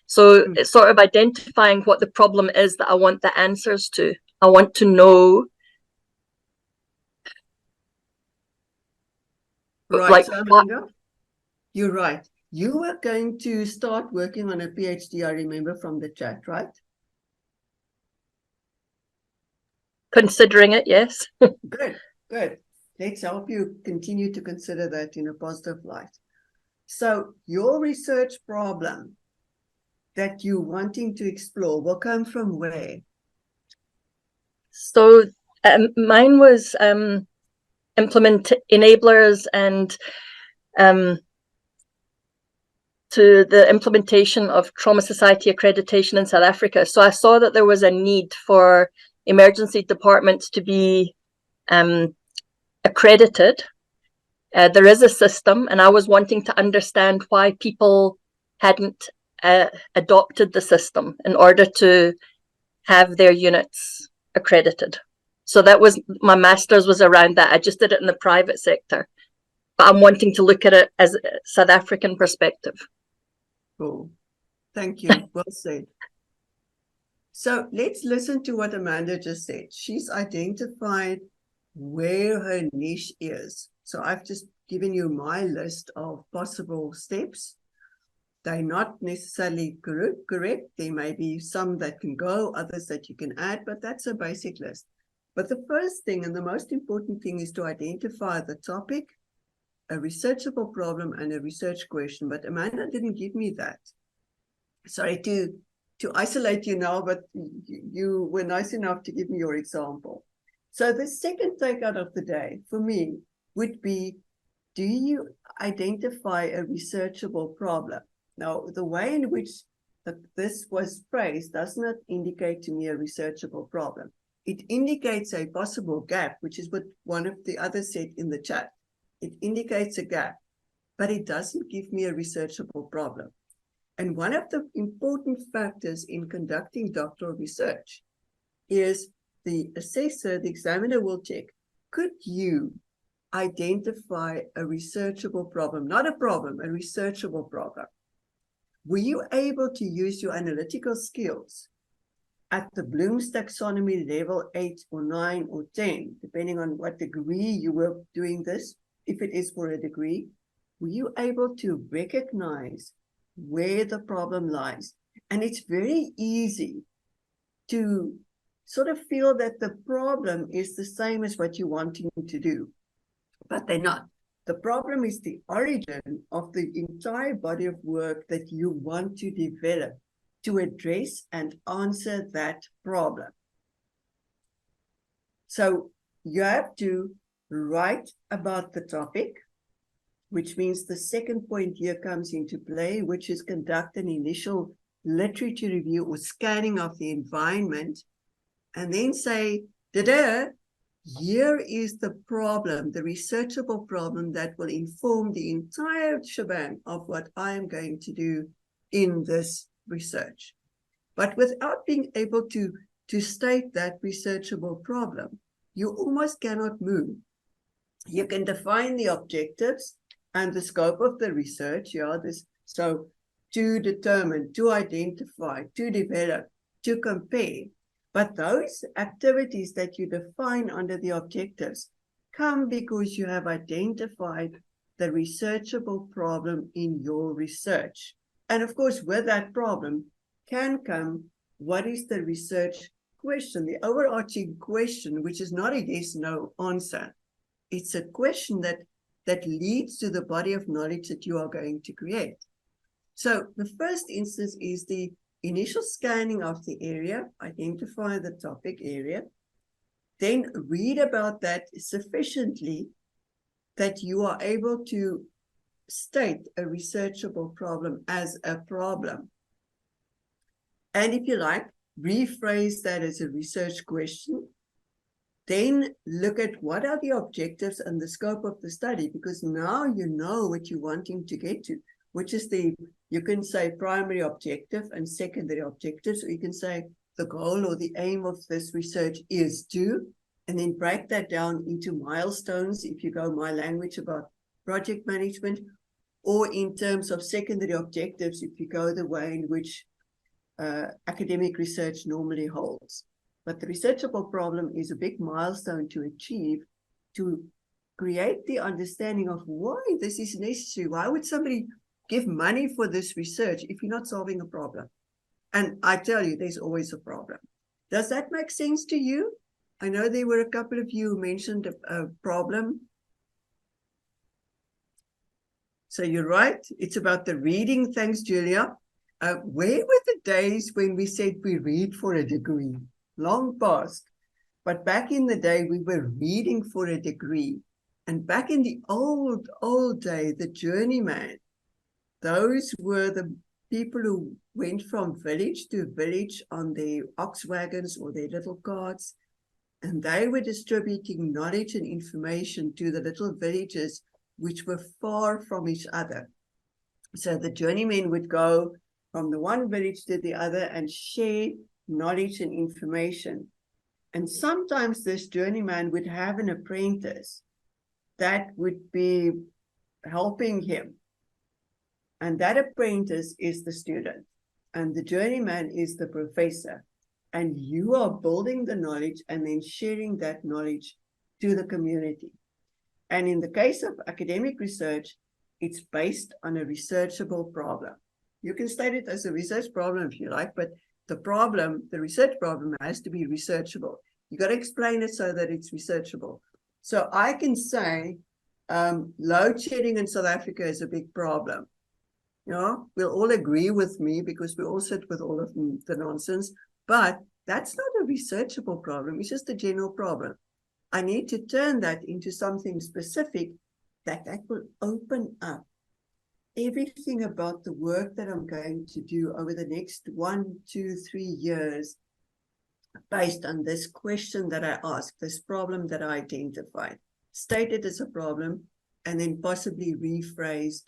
So it's sort of identifying what the problem is that I want the answers to. I want to know. Right, like, so Amanda, you're right. You were going to start working on a PhD, I remember from the chat, right? Considering it, yes. Good, good. Let's help you continue to consider that in a positive light. So your research problem that you're wanting to explore will come from where? So mine was implement enablers and to the implementation of Trauma Society accreditation in South Africa. So I saw that there was a need for emergency departments to be accredited. There is a system, and I was wanting to understand why people hadn't adopted the system in order to have their units accredited. So that was, my master's was around that. I just did it in the private sector, but I'm wanting to look at it as a South African perspective. Cool. Thank you. Well said. So let's listen to what Amanda just said. She's identified where her niche is. So I've just given you my list of possible steps. They're not necessarily correct. There may be some that can go, others that you can add, but that's a basic list. But the first thing and the most important thing is to identify the topic, a researchable problem, and a research question. But Amanda didn't give me that. Sorry to isolate you now, but you were nice enough to give me your example. So the second takeout of the day for me would be, do you identify a researchable problem? Now, the way in which this was phrased does not indicate to me a researchable problem. It indicates a possible gap, which is what one of the others said in the chat. It indicates a gap, but it doesn't give me a researchable problem. And one of the important factors in conducting doctoral research is the assessor, the examiner will check, could you identify a researchable problem, not a problem, a researchable problem? Were you able to use your analytical skills at the Bloom's taxonomy level 8 or 9 or 10, depending on what degree you were doing this, if it is for a degree? Were you able to recognize where the problem lies? And it's very easy to sort of feel that the problem is the same as what you're wanting to do, but they're not. The problem is the origin of the entire body of work that you want to develop to address and answer that problem. So you have to write about the topic, which means the second point here comes into play, which is conduct an initial literature review or scanning of the environment, and then say, here is the problem, the researchable problem that will inform the entire shebang of what I am going to do in this research. But without being able to state that researchable problem, you almost cannot move. You can define the objectives and the scope of the research, so to determine, to identify, to develop, to compare. But those activities that you define under the objectives come because you have identified the researchable problem in your research. And of course, with that problem can come, what is the research question, the overarching question, which is not a yes/no answer. It's a question that leads to the body of knowledge that you are going to create. So the first instance is the initial scanning of the area, identify the topic area, then read about that sufficiently that you are able to state a researchable problem as a problem. And if you like, rephrase that as a research question. Then look at what are the objectives and the scope of the study, because now you know what you're wanting to get to, which is you can say primary objective and secondary objectives, or you can say the goal or the aim of this research is to, and then break that down into milestones, if you go my language about project management, or in terms of secondary objectives, if you go the way in which academic research normally holds. But the researchable problem is a big milestone to achieve, to create the understanding of why this is necessary. Why would somebody give money for this research if you're not solving a problem? And I tell you, there's always a problem. Does that make sense to you? I know there were a couple of you who mentioned a problem. So you're right. It's about the reading. Thanks, Julia. Where were the days when we said we read for a degree? Long past. But back in the day, we were reading for a degree. And back in the old day, the journeyman, those were the people who went from village to village on their ox wagons or their little carts, and they were distributing knowledge and information to the little villages which were far from each other. So the journeymen would go from the one village to the other and share knowledge and information. And sometimes this journeyman would have an apprentice that would be helping him. And that apprentice is the student. And the journeyman is the professor. And you are building the knowledge and then sharing that knowledge to the community. And in the case of academic research, it's based on a researchable problem. You can state it as a research problem if you like, but the problem, the research problem, has to be researchable. You got to explain it so that it's researchable. So I can say load shedding in South Africa is a big problem. You know, we'll all agree with me because we all sit with all of the nonsense, but that's not a researchable problem. It's just a general problem. I need to turn that into something specific that will open up everything about the work that I'm going to do over the next 1, 2, 3 years based on this question that I asked, this problem that I identified, stated as a problem, and then possibly rephrased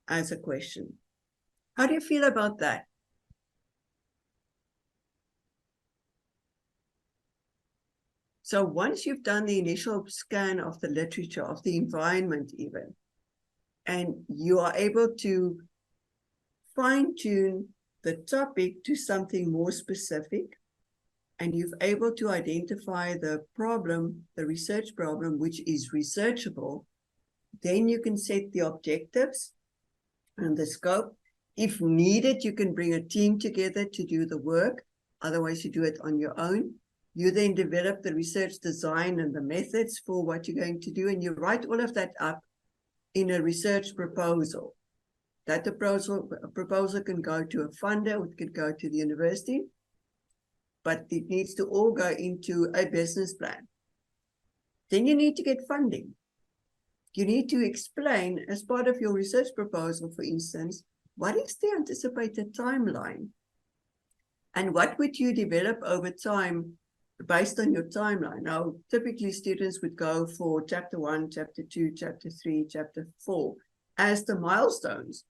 as a question. How do you feel about that? So once you've done the initial scan of the literature, of the environment even, and you are able to fine-tune the topic to something more specific, and you're able to identify the problem, the research problem, which is researchable, then you can set the objectives and the scope. If needed, you can bring a team together to do the work. Otherwise, you do it on your own. You then develop the research design and the methods for what you're going to do, and you write all of that up in a research proposal. That proposal can go to a funder, it could go to the university, but it needs to all go into a business plan. Then you need to get funding. You need to explain, as part of your research proposal, for instance, what is the anticipated timeline? And what would you develop over time based on your timeline? Now, typically students would go for chapter 1, chapter 2, chapter 3, chapter 4 as the milestones.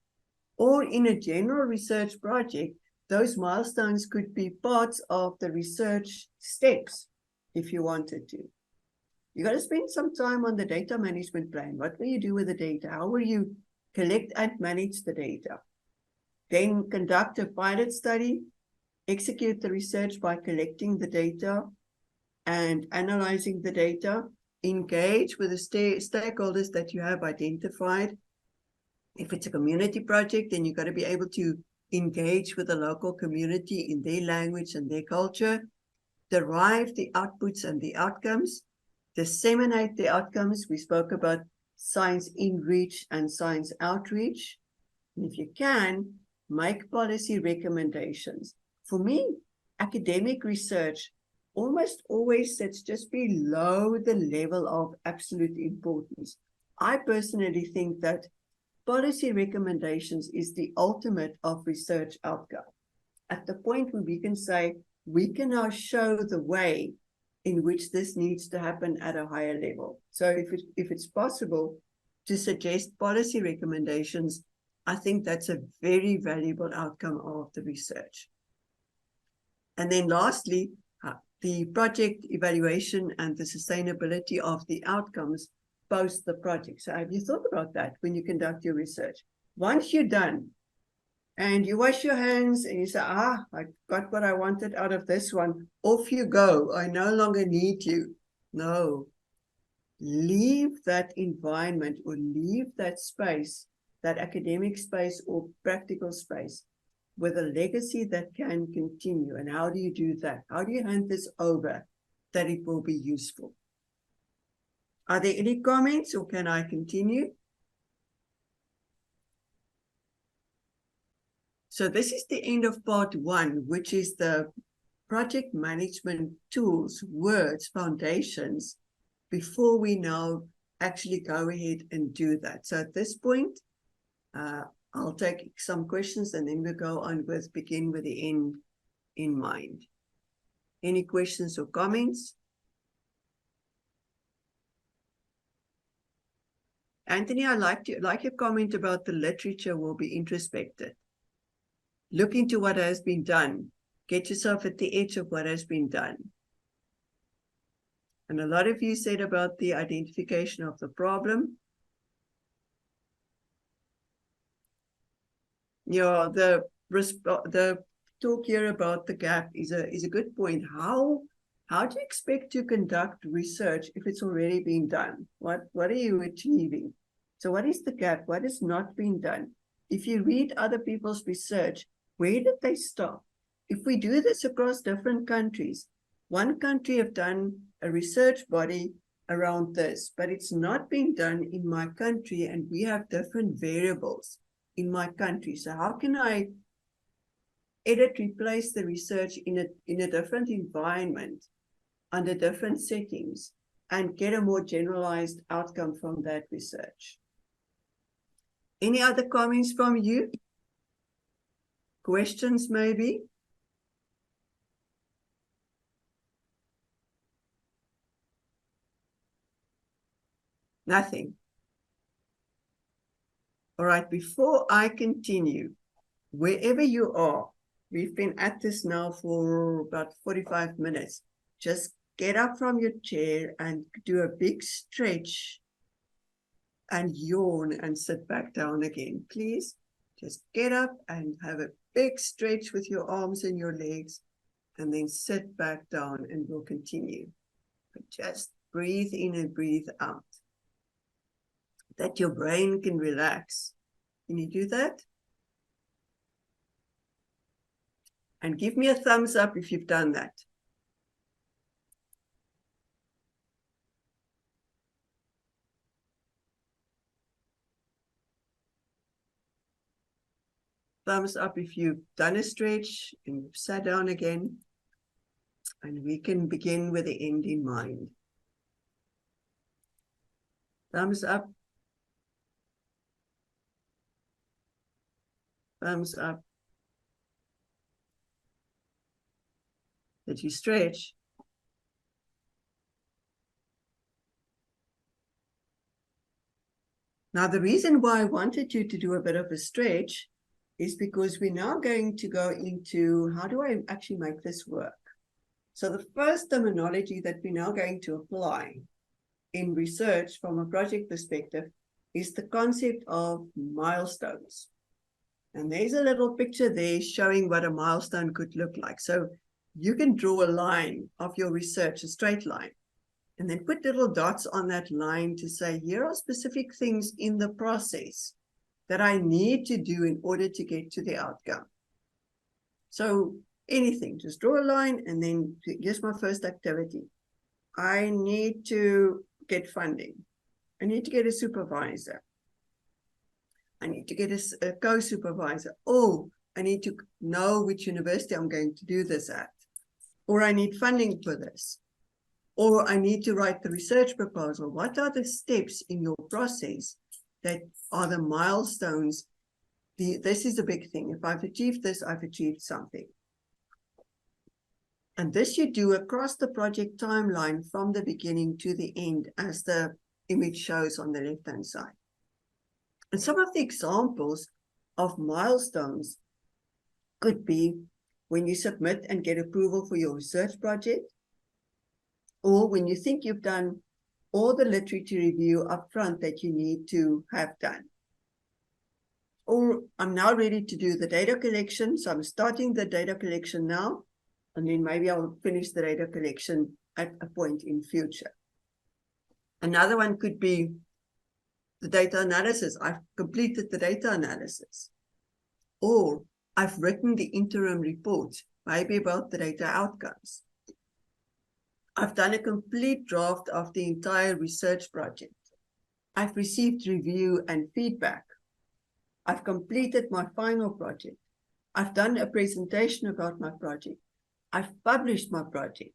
Or in a general research project, those milestones could be parts of the research steps if you wanted to. You got to spend some time on the data management plan. What will you do with the data? How will you collect and manage the data? Then conduct a pilot study, execute the research by collecting the data and analyzing the data, engage with the stakeholders that you have identified. If it's a community project, then you've got to be able to engage with the local community in their language and their culture, derive the outputs and the outcomes, disseminate the outcomes. We spoke about science in reach and science outreach. And if you can, make policy recommendations. For me, academic research almost always sits just below the level of absolute importance. I personally think that policy recommendations is the ultimate of research outcome. At the point where we can say, we can now show the way in which this needs to happen at a higher level. So if it's possible to suggest policy recommendations, I think that's a very valuable outcome of the research. And then lastly, the project evaluation and the sustainability of the outcomes post the project. So have you thought about that when you conduct your research? Once you're done and you wash your hands and you say, I got what I wanted out of this one, off you go. I no longer need you. No, leave that environment or leave that space, that academic space or practical space, with a legacy that can continue. And how do you do that? How do you hand this over that it will be useful? Are there any comments or can I continue? So this is the end of part 1, which is the project management tools, words, foundations, before we now actually go ahead and do that. So at this point, I'll take some questions and then we'll go on with begin with the end in mind. Any questions or comments? Anthony, I like your comment about the literature will be introspected. Look into what has been done. Get yourself at the edge of what has been done. And a lot of you said about the identification of the problem. Yeah, the talk here about the gap is a good point. How do you expect to conduct research if it's already been done? What are you achieving? So what is the gap? What has not been done? If you read other people's research, where did they stop? If we do this across different countries, one country have done a research body around this, but it's not being done in my country, and we have different variables in my country. So how can I replace the research in a different environment, under different settings, and get a more generalized outcome from that research? Any other comments from you? Questions maybe? Nothing. All right, before I continue, wherever you are, we've been at this now for about 45 minutes. Just get up from your chair and do a big stretch and yawn and sit back down again, please. Just get up and have a big stretch with your arms and your legs, and then sit back down, and we'll continue. But just breathe in and breathe out, that your brain can relax. Can you do that? And give me a thumbs up if you've done that. Thumbs up if you've done a stretch and you've sat down again. And we can begin with the end in mind. Thumbs up. Thumbs up. Did you stretch? Now, the reason why I wanted you to do a bit of a stretch is because we're now going to go into how do I actually make this work? So the first terminology that we're now going to apply in research from a project perspective is the concept of milestones. And there's a little picture there showing what a milestone could look like. So you can draw a line of your research, a straight line, and then put little dots on that line to say, here are specific things in the process that I need to do in order to get to the outcome. So anything, just draw a line, and then here's my first activity. I need to get funding. I need to get a supervisor. I need to get a co-supervisor. Oh, I need to know which university I'm going to do this at. Or I need funding for this. Or I need to write the research proposal. What are the steps in your process that are the milestones? This is a big thing. If I've achieved this, I've achieved something. And this you do across the project timeline from the beginning to the end, as the image shows on the left-hand side. And some of the examples of milestones could be when you submit and get approval for your research project, or when you think you've done all the literature review upfront that you need to have done. Or I'm now ready to do the data collection, so I'm starting the data collection now, and then maybe I'll finish the data collection at a point in future. Another one could be the data analysis. I've completed the data analysis. Or I've written the interim report, maybe about the data outcomes. I've done a complete draft of the entire research project. I've received review and feedback. I've completed my final project. I've done a presentation about my project. I've published my project.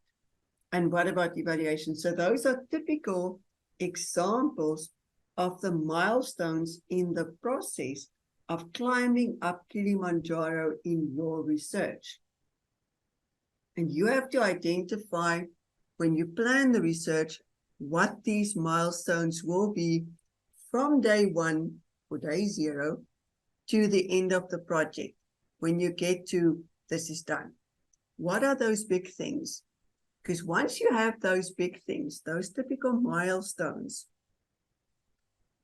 And what about evaluation? So those are typical examples of the milestones in the process of climbing up Kilimanjaro in your research. And you have to identify, when you plan the research, what these milestones will be from day one or day zero to the end of the project. When you get to this is done, what are those big things? Because once you have those big things, those typical milestones,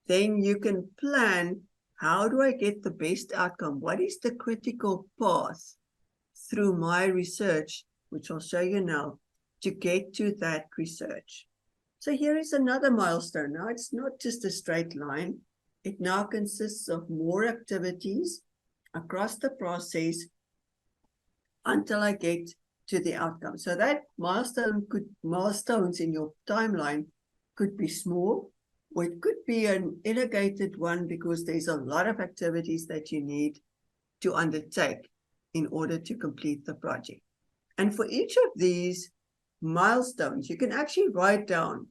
then you can plan, how do I get the best outcome? What is the critical path through my research, which I'll show you now, to get to that research? So here is another milestone. Now it's not just a straight line. It now consists of more activities across the process until I get to the outcome. So that milestones in your timeline could be small, or it could be an elongated one because there's a lot of activities that you need to undertake in order to complete the project. And for each of these milestones, you can actually write down,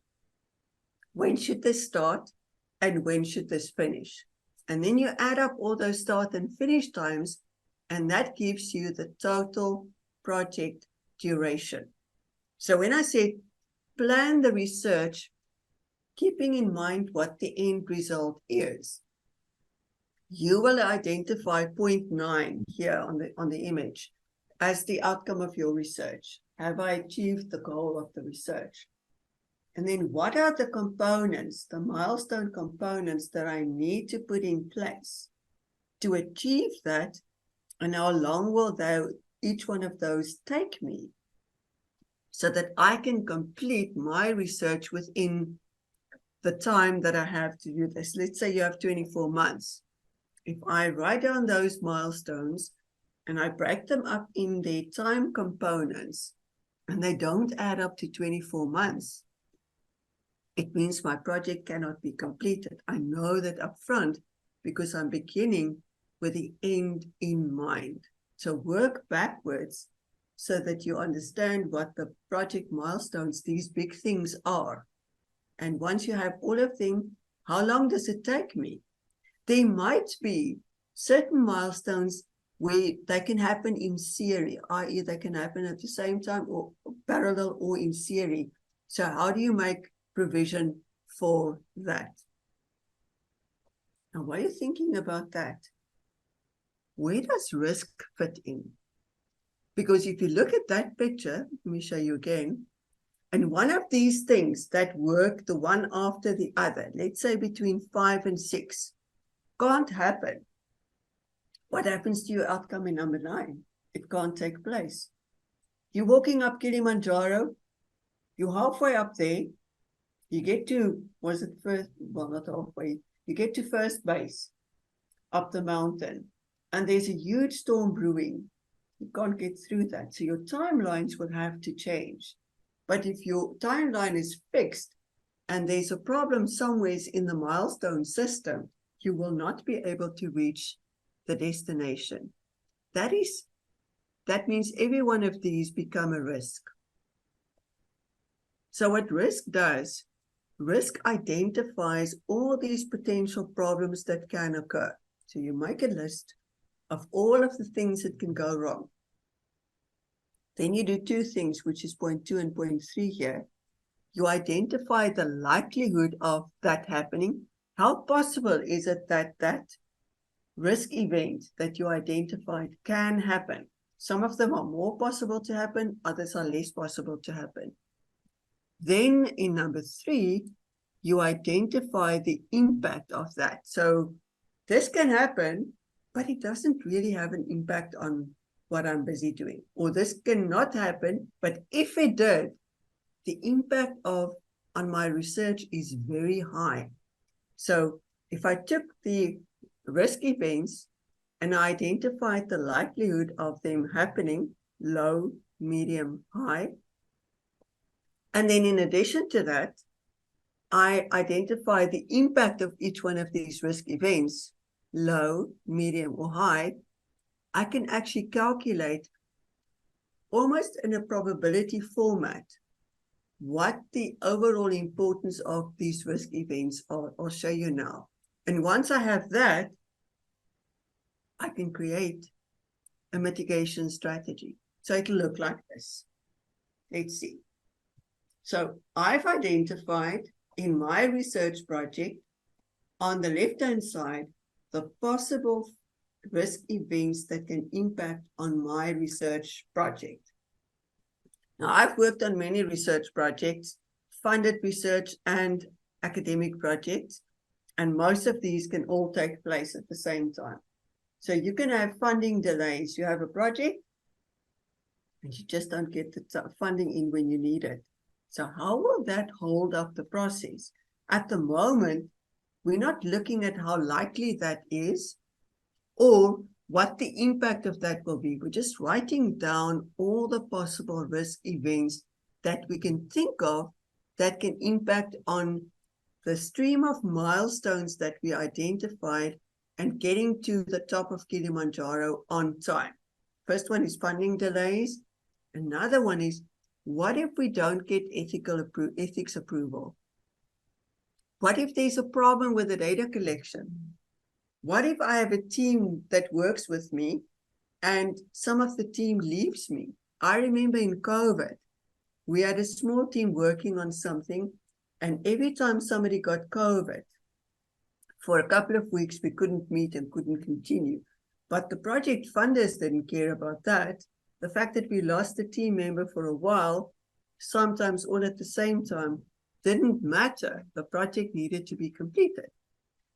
when should this start and when should this finish? And then you add up all those start and finish times, and that gives you the total project duration. So when I say plan the research, keeping in mind what the end result is, you will identify point 9 here on the image as the outcome of your research. Have I achieved the goal of the research? And then what are the components, the milestone components that I need to put in place to achieve that? And how long will each one of those take me so that I can complete my research within the time that I have to do this? Let's say you have 24 months. If I write down those milestones and I break them up in their time components, and they don't add up to 24 months, it means my project cannot be completed. I know that up front because I'm beginning with the end in mind. So work backwards so that you understand what the project milestones, these big things are. And once you have all of them, how long does it take me? There might be certain milestones where they can happen in series, i.e. they can happen at the same time or parallel or in series. So how do you make provision for that? Now, while you're thinking about that, where does risk fit in? Because if you look at that picture, let me show you again, and one of these things that work the one after the other, let's say between 5 and 6, can't happen. What happens to your outcome in number 9? It can't take place. You're walking up Kilimanjaro, you're halfway up there, you get to, was it first? Well, not halfway. You get to first base up the mountain, and there's a huge storm brewing. You can't get through that. So your timelines will have to change. But if your timeline is fixed and there's a problem somewhere in the milestone system, you will not be able to reach the destination. That means every one of these become a risk. So what risk does, risk identifies all these potential problems that can occur. So you make a list of all of the things that can go wrong. Then you do two things, which is point 2 and point 3 here. You identify the likelihood of that happening. How possible is it that that risk event that you identified can happen? Some of them are more possible to happen, others are less possible to happen. Then in number 3, you identify the impact of that. So this can happen, but it doesn't really have an impact on what I'm busy doing. Or this cannot happen, but if it did, the impact on my research is very high. So if I took the risk events and I identified the likelihood of them happening, low, medium, high, and then in addition to that, I identify the impact of each one of these risk events, low, medium, or high, I can actually calculate almost in a probability format what the overall importance of these risk events are. I'll show you now. And once I have that, I can create a mitigation strategy. So it'll look like this. Let's see. So I've identified in my research project on the left-hand side the possible risk events that can impact on my research project. Now, I've worked on many research projects, funded research and academic projects, and most of these can all take place at the same time. So you can have funding delays. You have a project, and you just don't get the funding in when you need it. So how will that hold up the process? At the moment, we're not looking at how likely that is or what the impact of that will be. We're just writing down all the possible risk events that we can think of that can impact on the stream of milestones that we identified and getting to the top of Kilimanjaro on time. First one is funding delays. Another one is, what if we don't get ethics approval? What if there's a problem with the data collection? What if I have a team that works with me and some of the team leaves me? I remember in COVID, we had a small team working on something, and every time somebody got COVID, for a couple of weeks, we couldn't meet and couldn't continue. But the project funders didn't care about that. The fact that we lost a team member for a while, sometimes all at the same time, didn't matter. The project needed to be completed.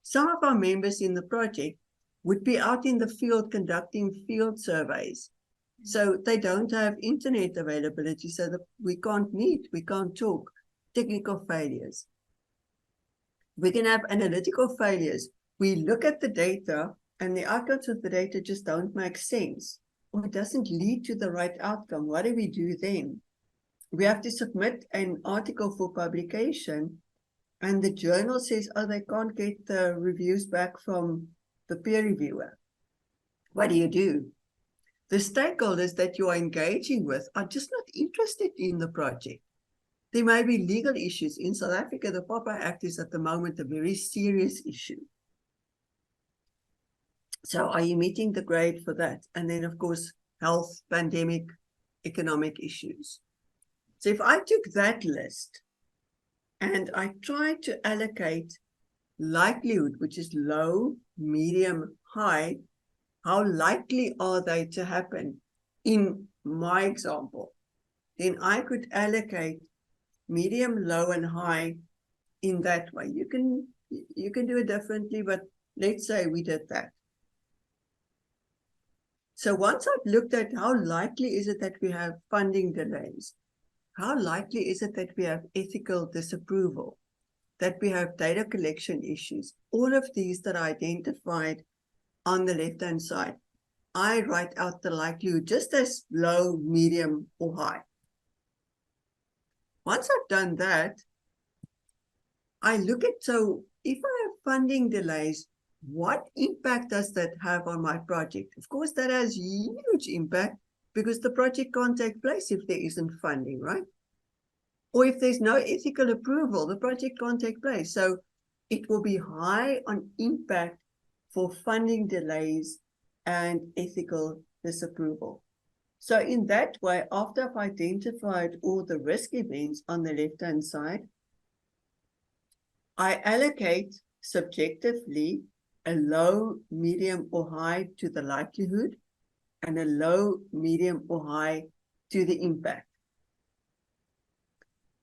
Some of our members in the project would be out in the field conducting field surveys. So they don't have internet availability, so that we can't meet, we can't talk. Technical failures. We can have analytical failures. We look at the data and the outcomes of the data just don't make sense, or it doesn't lead to the right outcome. What do we do then? We have to submit an article for publication, and the journal says, oh, they can't get the reviews back from the peer reviewer. What do? The stakeholders that you are engaging with are just not interested in the project. There may be legal issues. In South Africa, the POPA Act is at the moment a very serious issue. So are you meeting the grade for that? And then, of course, health, pandemic, economic issues. So if I took that list and I tried to allocate likelihood, which is low, medium, high, how likely are they to happen in my example, then I could allocate medium, low, and high in that way. You can do it differently, but let's say we did that. So once I've looked at how likely is it that we have funding delays, how likely is it that we have ethical disapproval, that we have data collection issues, all of these that are identified on the left-hand side, I write out the likelihood just as low, medium, or high. Once I've done that, I look at, so if I have funding delays, what impact does that have on my project? Of course, that has huge impact because the project can't take place if there isn't funding, right? Or if there's no ethical approval, the project can't take place. So it will be high on impact for funding delays and ethical disapproval. So in that way, after I've identified all the risk events on the left-hand side, I allocate subjectively a low, medium, or high to the likelihood and a low, medium, or high to the impact.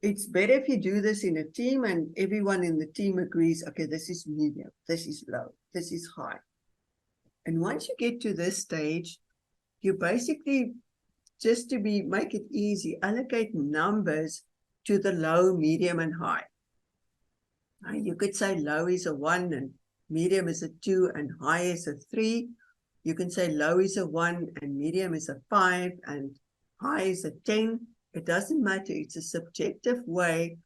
It's better if you do this in a team and everyone in the team agrees, okay, this is medium, this is low, this is high. And once you get to this stage, you basically, just to make it easy, allocate numbers to the low, medium, and high. You could say low is a 1 and medium is a 2 and high is a 3. You can say low is a 1 and medium is a 5 and high is a 10. It doesn't matter. It's a subjective way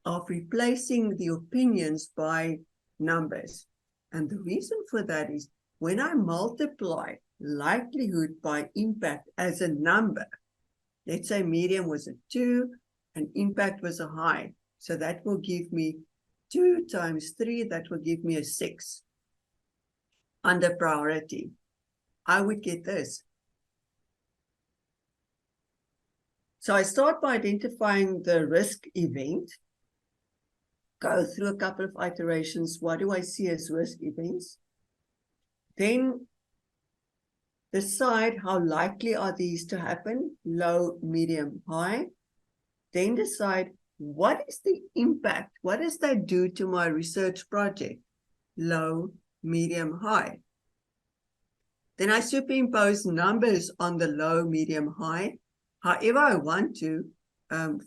of replacing the opinions by numbers. And the reason for that is when I multiply likelihood by impact as a number, let's say medium was a 2 and impact was a high. So that will give me 2 times 3, that will give me a 6. Under priority, I would get this. So I start by identifying the risk event, go through a couple of iterations. What do I see as risk events? Then decide how likely are these to happen, low, medium, high. then decide what is the impact? What does that do to my research project? Low, medium, high. Then I superimpose numbers on the low, medium, high. However I want to.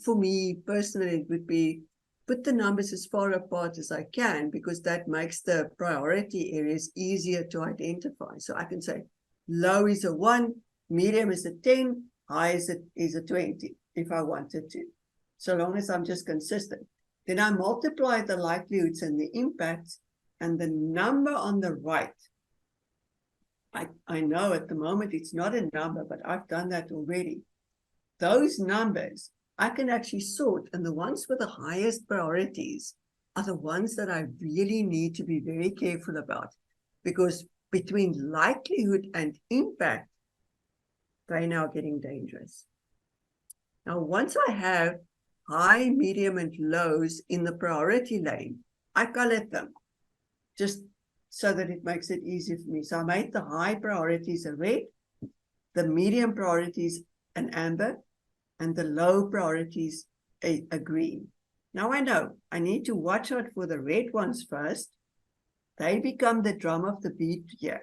For me personally, it would be put the numbers as far apart as I can, because that makes the priority areas easier to identify. So I can say low is a 1, medium is a 10, high is a 20 if I wanted to, so long as I'm just consistent. Then I multiply the likelihoods and the impacts, and the number on the right, I know at the moment it's not a number, but I've done that already. Those numbers I can actually sort, and the ones with the highest priorities are the ones that I really need to be very careful about, because between likelihood and impact, they're now getting dangerous. Now, once I have high, medium, and lows in the priority lane, I collect them just so that it makes it easy for me. So I made the high priorities a red, the medium priorities an amber, and the low priorities a green. Now I know I need to watch out for the red ones first. They become the drum of the beat here.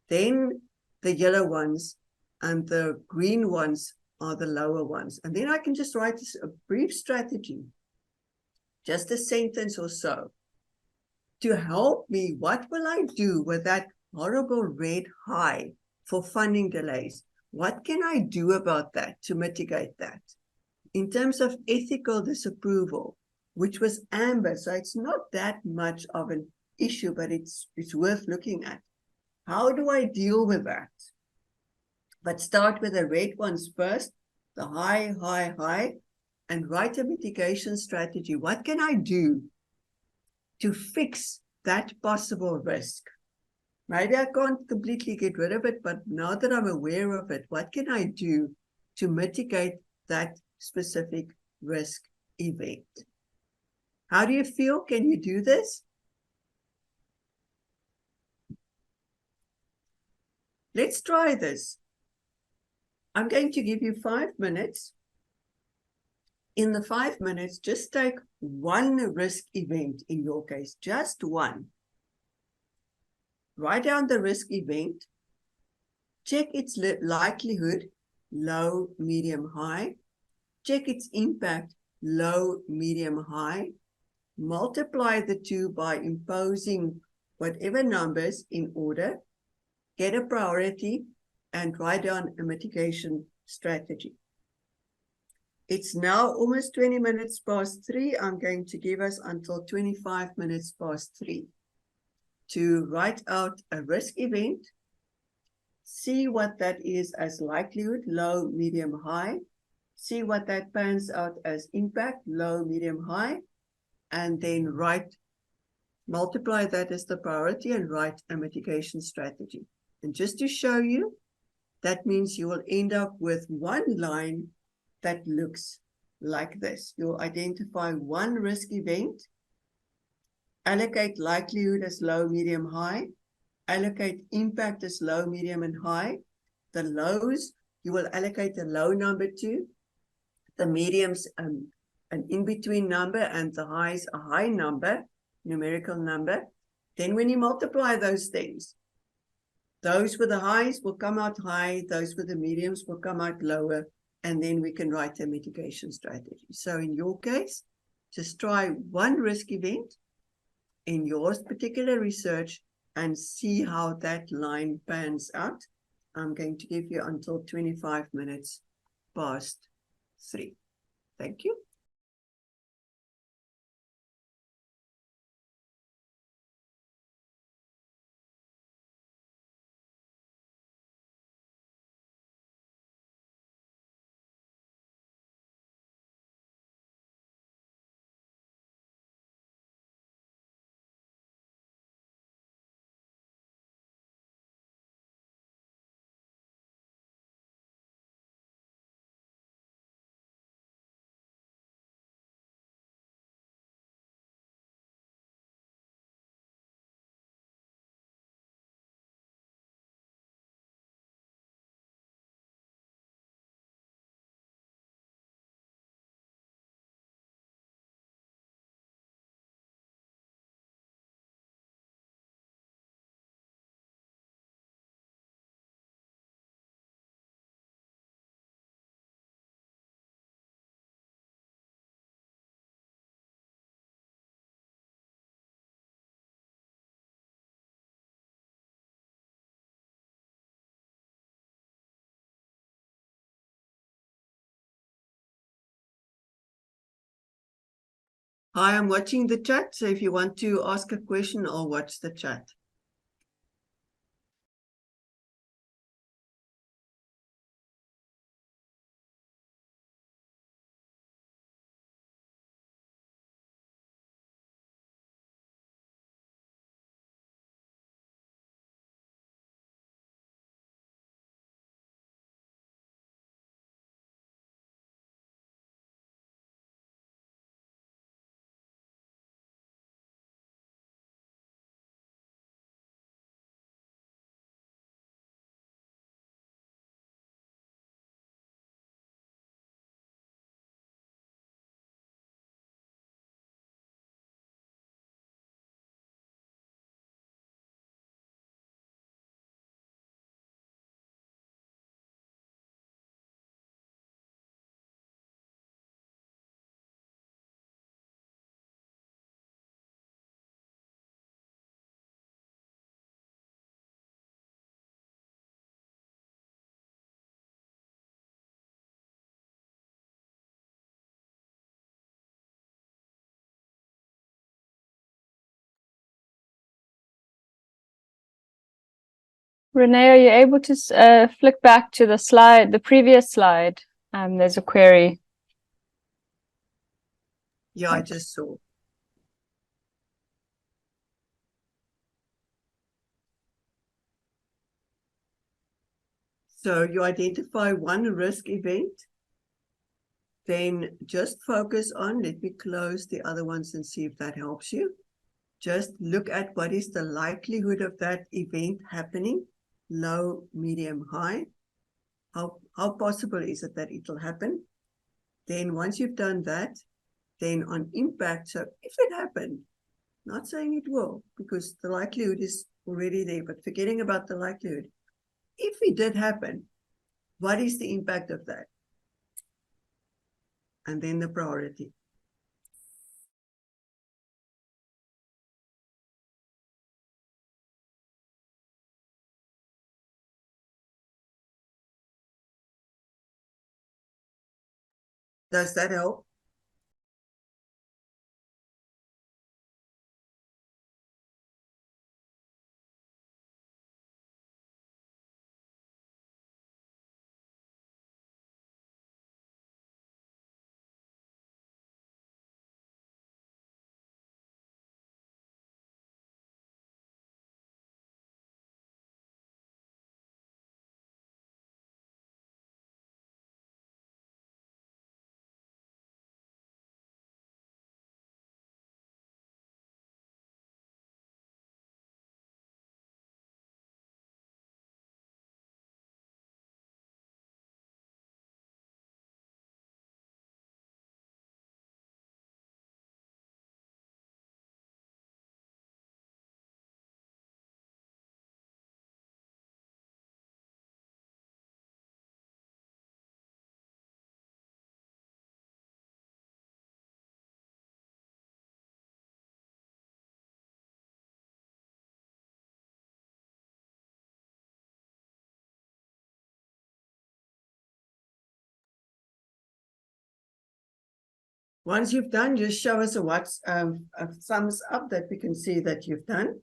Then the yellow ones and the green ones are the lower ones. And then I can just write a brief strategy, just a sentence or so, to help me. What will I do with that horrible red high for funding delays? What can I do about that to mitigate that? In terms of ethical disapproval, which was amber, so it's not that much of an issue, but it's worth looking at. How do I deal with that? But start with the red ones first, the high, high, high, and write a mitigation strategy. What can I do to fix that possible risk? Maybe I can't completely get rid of it, but now that I'm aware of it, what can I do to mitigate that specific risk event? How do you feel? Can you do this? Let's try this. I'm going to give you 5 minutes. In the 5 minutes, just take one risk event in your case, just one. Write down the risk event, check its likelihood, low, medium, high, check its impact, low, medium, high, multiply the two by imposing whatever numbers in order, get a priority, and write down a mitigation strategy. It's now almost 20 minutes past 3. I'm going to give us until 25 minutes past 3 to write out a risk event, see what that is as likelihood, low, medium, high, see what that pans out as impact, low, medium, high, and then multiply that as the priority and write a mitigation strategy. And just to show you, that means you will end up with one line that looks like this. You'll identify one risk event, allocate likelihood as low, medium, high, allocate impact as low, medium, and high. The lows, you will allocate a low number to, the mediums, an in-between number, and the highs, a high number, numerical number. Then when you multiply those things, those with the highs will come out high, those with the mediums will come out lower, and then we can write a mitigation strategy. So in your case, just try one risk event in your particular research and see how that line pans out. I'm going to give you until 25 minutes past 3. Thank you. Hi, I'm watching the chat. So if you want to ask a question, I'll watch the chat. Rene, are you able to flick back to the slide, the previous slide? There's a query. Yeah, I just saw. So you identify one risk event, then just focus on, let me close the other ones and see if that helps you. Just look at what is the likelihood of that event happening, low, medium, high. How possible is it that it will happen? Then once you've done that, then on impact, so if it happened, not saying it will, because the likelihood is already there, but forgetting about the likelihood. If it did happen, what is the impact of that? And then the priority. Does that help? Once you've done, just show us a thumbs up that we can see that you've done.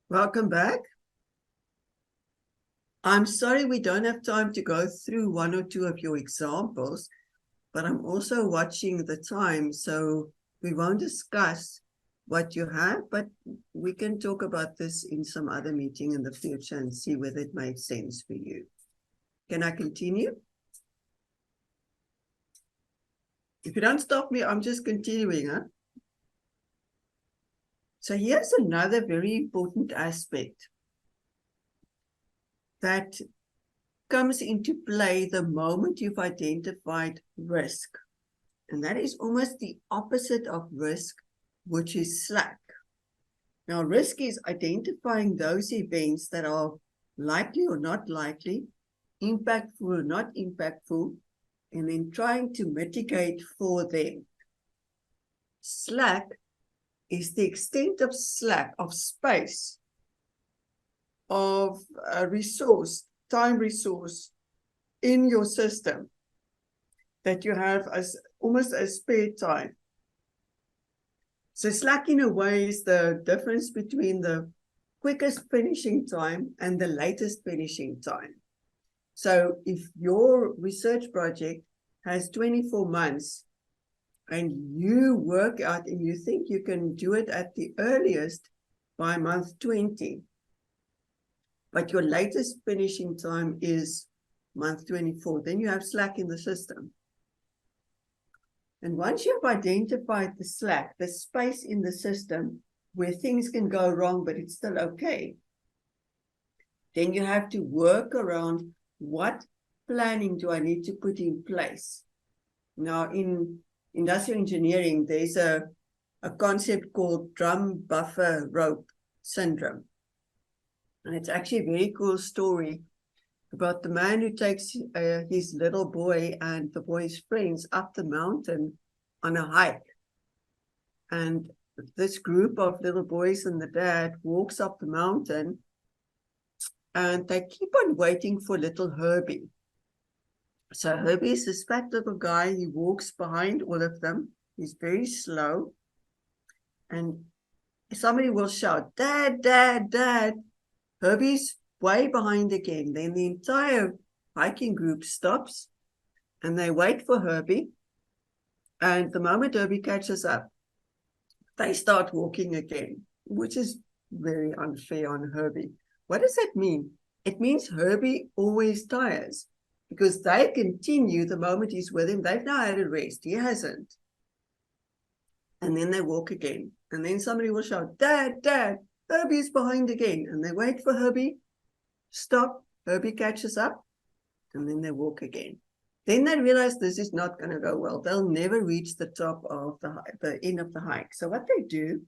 Welcome back. I'm sorry we don't have time to go through one or two of your examples, but I'm also watching the time, so we won't discuss what you have, but we can talk about this in some other meeting in the future and see whether it makes sense for you. Can I continue? If you don't stop me, I'm just continuing, huh? So here's another very important aspect that comes into play the moment you've identified risk. And that is almost the opposite of risk, which is slack. Now, risk is identifying those events that are likely or not likely, impactful or not impactful, and then trying to mitigate for them. Slack is the extent of slack, of space, of a resource, time resource in your system that you have as almost as spare time. So slack in a way is the difference between the quickest finishing time and the latest finishing time. So if your research project has 24 months and you work out and you think you can do it at the earliest by month 20, but your latest finishing time is month 24, then you have slack in the system. And once you've identified the slack, the space in the system where things can go wrong, but it's still okay, then you have to work around what planning do I need to put in place. Now, in industrial engineering, there's a concept called drum buffer rope syndrome. And it's actually a very cool story about the man who takes his little boy and the boy's friends up the mountain on a hike. And this group of little boys and the dad walks up the mountain, and they keep on waiting for little Herbie. So Herbie is this fat little guy. He walks behind all of them. He's very slow. And somebody will shout, "Dad, Dad, Dad." Herbie's way behind again. Then the entire hiking group stops and they wait for Herbie. And the moment Herbie catches up, they start walking again, which is very unfair on Herbie. What does that mean? It means Herbie always tires because they continue the moment he's with him. They've now had a rest. He hasn't. And then they walk again. And then somebody will shout, "Dad, Dad." Herbie's behind again. And they wait for Herbie. Stop. Herbie catches up. And then they walk again. Then they realize this is not going to go well. They'll never reach the top of the end of the hike. So what they do,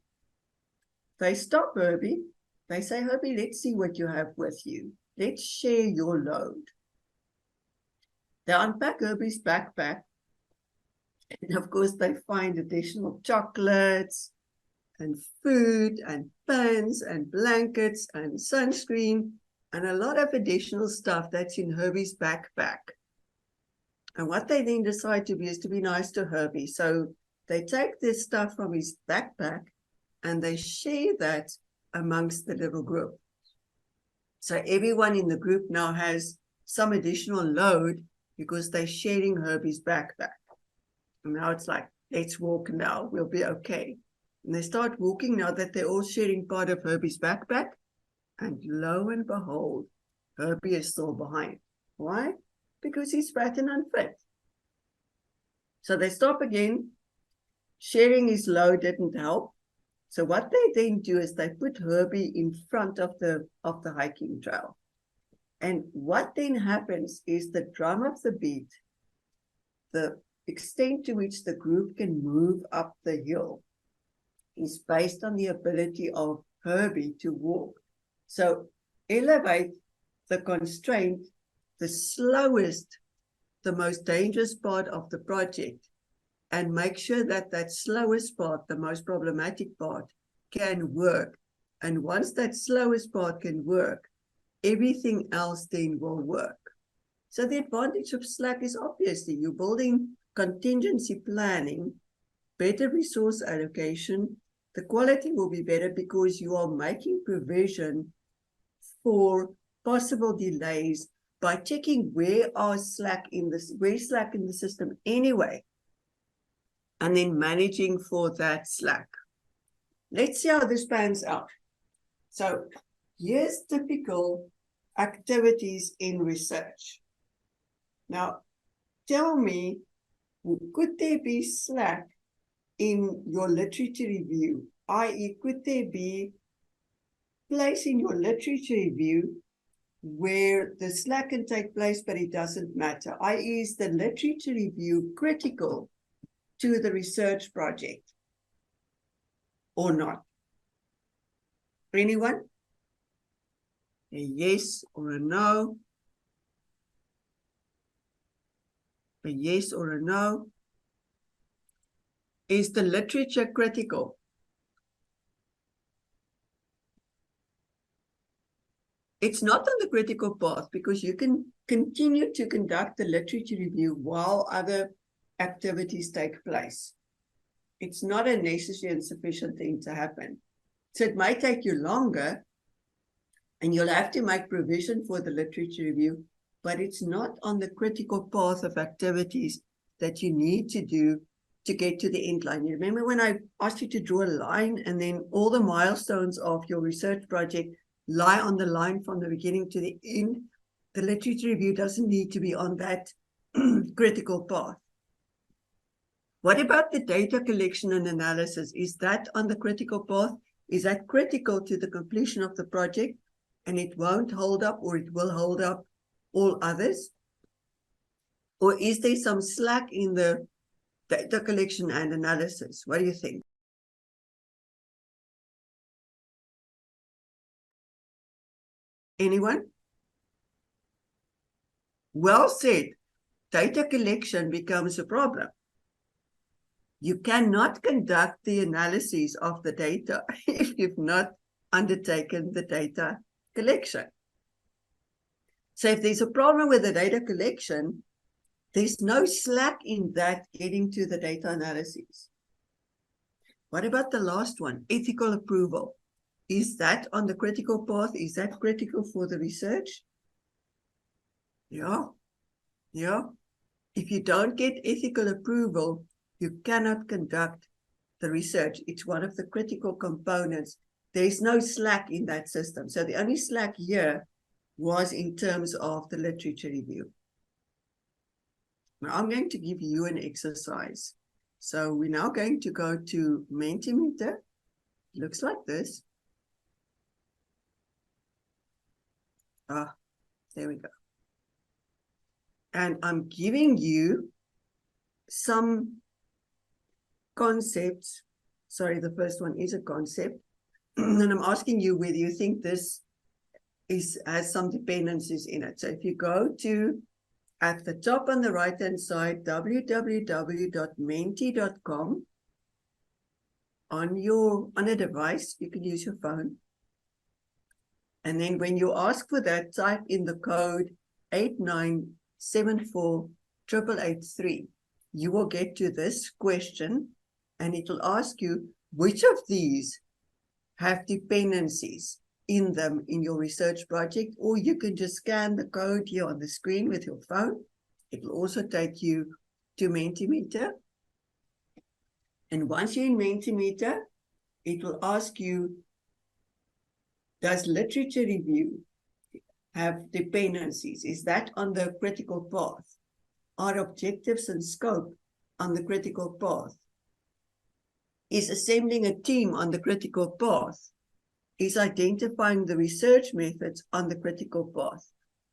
they stop Herbie. They say, "Herbie, let's see what you have with you. Let's share your load." They unpack Herbie's backpack. And of course, they find additional chocolates and food and pens and blankets and sunscreen and a lot of additional stuff that's in Herbie's backpack. And what they then decide to be is to be nice to Herbie. So they take this stuff from his backpack and they share that amongst the little group. So everyone in the group now has some additional load because they're sharing Herbie's backpack. And now it's like, let's walk now, we'll be okay. And they start walking now that they're all sharing part of Herbie's backpack. And lo and behold, Herbie is still behind. Why? Because he's fat and unfit. So they stop again. Sharing his load didn't help. So what they then do is they put Herbie in front of the hiking trail. And what then happens is the drum of the beat, the extent to which the group can move up the hill, is based on the ability of Herbie to walk. So elevate the constraint, the slowest, the most dangerous part of the project, and make sure that that slowest part, the most problematic part, can work. And once that slowest part can work, everything else then will work. So the advantage of Slack is obviously you're building contingency planning, better resource allocation. The quality will be better because you are making provision for possible delays by checking where's slack in the system anyway, and then managing for that slack. Let's see how this pans out. So here's typical activities in research. Now, tell me, could there be slack in your literature review, i.e., could there be place in your literature review where the slack can take place, but it doesn't matter, i.e., is the literature review critical to the research project or not? Anyone? A yes or a no? A yes or a no? Is the literature critical? It's not on the critical path because you can continue to conduct the literature review while other activities take place. It's not a necessary and sufficient thing to happen. So it might take you longer and you'll have to make provision for the literature review, but it's not on the critical path of activities that you need to do to get to the end line. You remember when I asked you to draw a line and then all the milestones of your research project lie on the line from the beginning to the end? The literature review doesn't need to be on that critical path. What about the data collection and analysis? Is that on the critical path? Is that critical to the completion of the project and it won't hold up or it will hold up all others? Or is there some slack in the data collection and analysis? What do you think? Anyone? Well said. Data collection becomes a problem. You cannot conduct the analysis of the data if you've not undertaken the data collection. So if there's a problem with the data collection, there's no slack in that getting to the data analysis. What about the last one, ethical approval? Is that on the critical path? Is that critical for the research? Yeah. If you don't get ethical approval, you cannot conduct the research. It's one of the critical components. There's no slack in that system. So the only slack here was in terms of the literature review. Now I'm going to give you an exercise. So we're now going to go to Mentimeter. Looks like this. There we go. And I'm giving you some concepts. Sorry, the first one is a concept. And I'm asking you whether you think this has some dependencies in it. So if you go to, at the top on the right-hand side, www.menti.com, on a device, you can use your phone. And then when you ask for that, type in the code 89748883. You will get to this question, and it will ask you which of these have dependencies in them in your research project, or you can just scan the code here on the screen with your phone. It will also take you to Mentimeter. And once you're in Mentimeter, it will ask you, does literature review have dependencies? Is that on the critical path? Are objectives and scope on the critical path? Is assembling a team on the critical path? Is identifying the research methods on the critical path?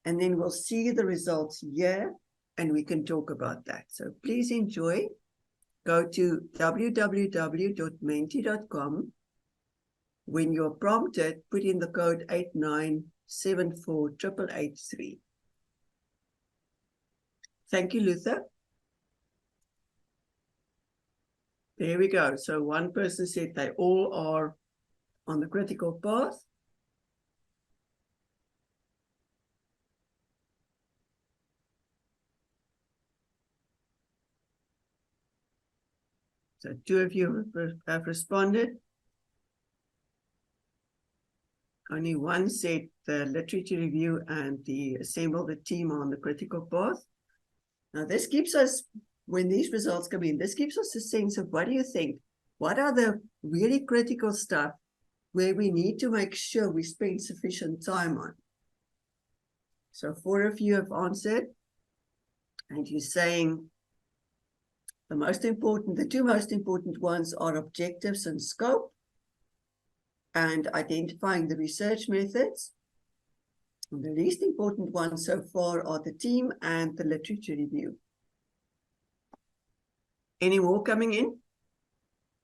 And then we'll see the results here and we can talk about that. So please enjoy. Go to www.menti.com. When you're prompted, put in the code 89748883. Thank you, Luther. There we go. So one person said they all are on the critical path. So 2 of you have responded. Only 1 said the literature review and the assemble the team are on the critical path. Now this gives us, when these results come in, this gives us a sense of what do you think? What are the really critical stuff where we need to make sure we spend sufficient time on? So 4 of you have answered, and you're saying the 2 most important ones are objectives and scope, and identifying the research methods. And the least important ones so far are the team and the literature review. Any more coming in?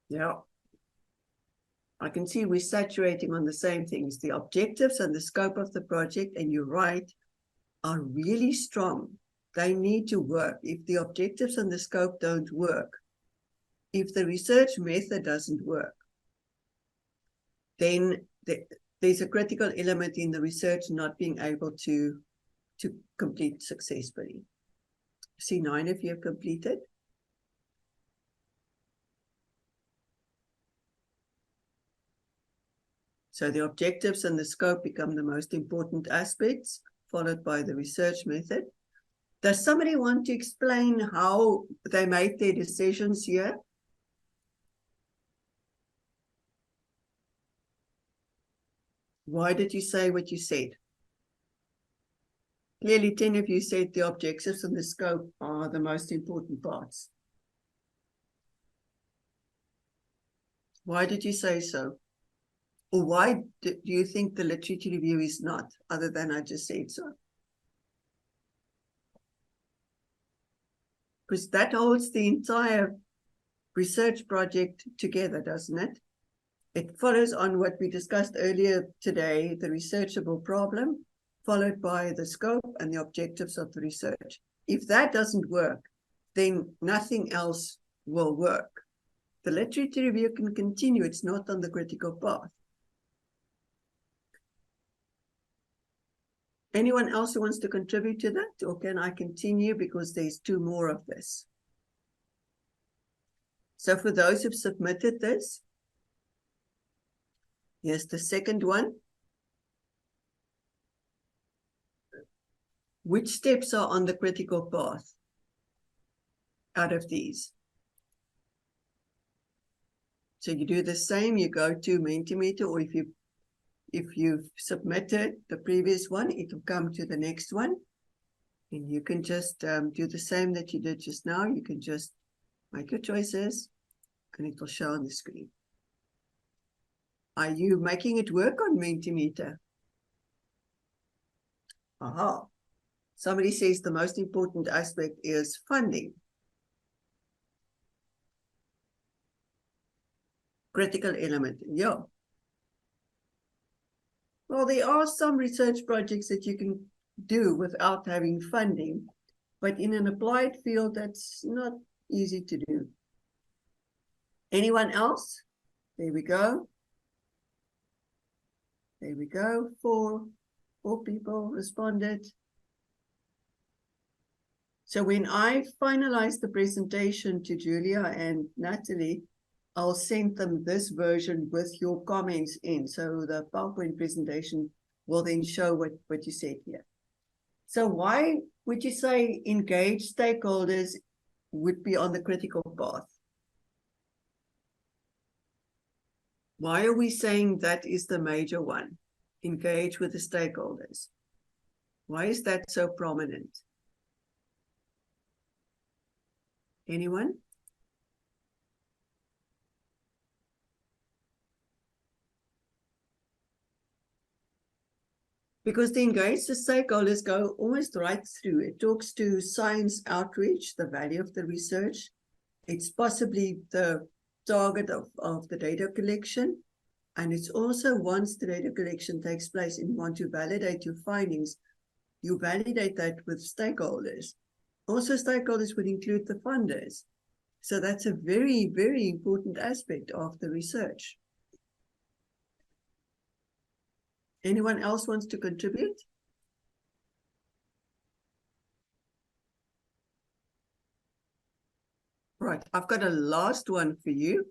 Yeah. I can see we're saturating on the same things. The objectives and the scope of the project, and you're right, are really strong. They need to work. If the objectives and the scope don't work, if the research method doesn't work, then there's a critical element in the research not being able to complete successfully. See, 9 of you have completed. So the objectives and the scope become the most important aspects, followed by the research method. Does somebody want to explain how they made their decisions here? Why did you say what you said? Clearly, 10 of you said the objectives and the scope are the most important parts. Why did you say so? Or why do you think the literature review is not, other than I just said so? Because that holds the entire research project together, doesn't it? It follows on what we discussed earlier today, the researchable problem, followed by the scope and the objectives of the research. If that doesn't work, then nothing else will work. The literature review can continue, it's not on the critical path. Anyone else who wants to contribute to that, or can I continue because there's 2 more of this? So for those who've submitted this, here's the second one. Which steps are on the critical path out of these? So you do the same, you go to Mentimeter, or if you've submitted the previous one, it will come to the next one. And you can just do the same that you did just now. You can just make your choices and it will show on the screen. Are you making it work on Mentimeter? Aha. Somebody says the most important aspect is funding. Critical element, yeah. Well, there are some research projects that you can do without having funding, but in an applied field, that's not easy to do. Anyone else? There we go. There we go. Four people responded. So when I finalize the presentation to Julia and Natalie, I'll send them this version with your comments in. So the PowerPoint presentation will then show what you said here. So why would you say engage stakeholders would be on the critical path? Why are we saying that is the major one? Engage with the stakeholders. Why is that so prominent? Anyone? Because the engage the stakeholders go almost right through. It talks to science outreach, the value of the research. It's possibly the target of the data collection. And it's also once the data collection takes place and you want to validate your findings, you validate that with stakeholders. Also, stakeholders would include the funders. So that's a very, very important aspect of the research. Anyone else wants to contribute? Right, I've got a last one for you,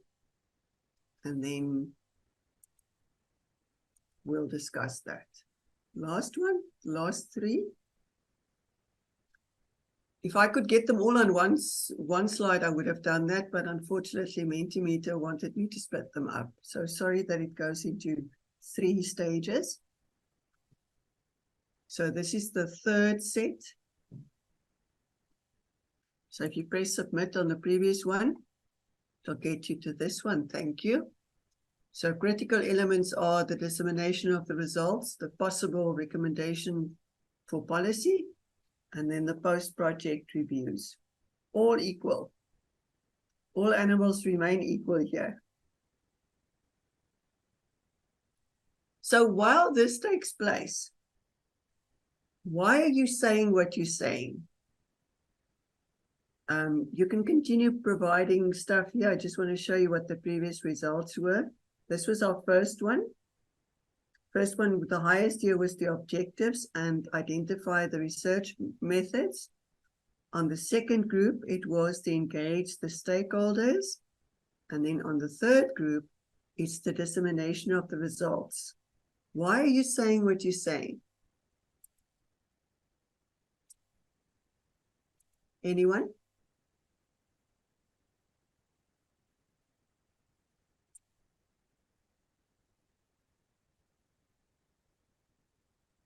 and then we'll discuss that. Last one, last 3. If I could get them all on one slide, I would have done that, but unfortunately, Mentimeter wanted me to split them up. So sorry that it goes into 3 stages. So this is the 3rd set. So if you press submit on the previous one, it'll get you to this one. Thank you. So critical elements are the dissemination of the results, the possible recommendation for policy, and then the post-project reviews. All equal. All animals remain equal here. So while this takes place, why are you saying what you're saying? You can continue providing stuff here. I just want to show you what the previous results were. This was our first one. First one, the highest here was the objectives and identify the research methods. On the second group, it was to engage the stakeholders. And then on the third group, it's the dissemination of the results. Why are you saying what you're saying? Anyone?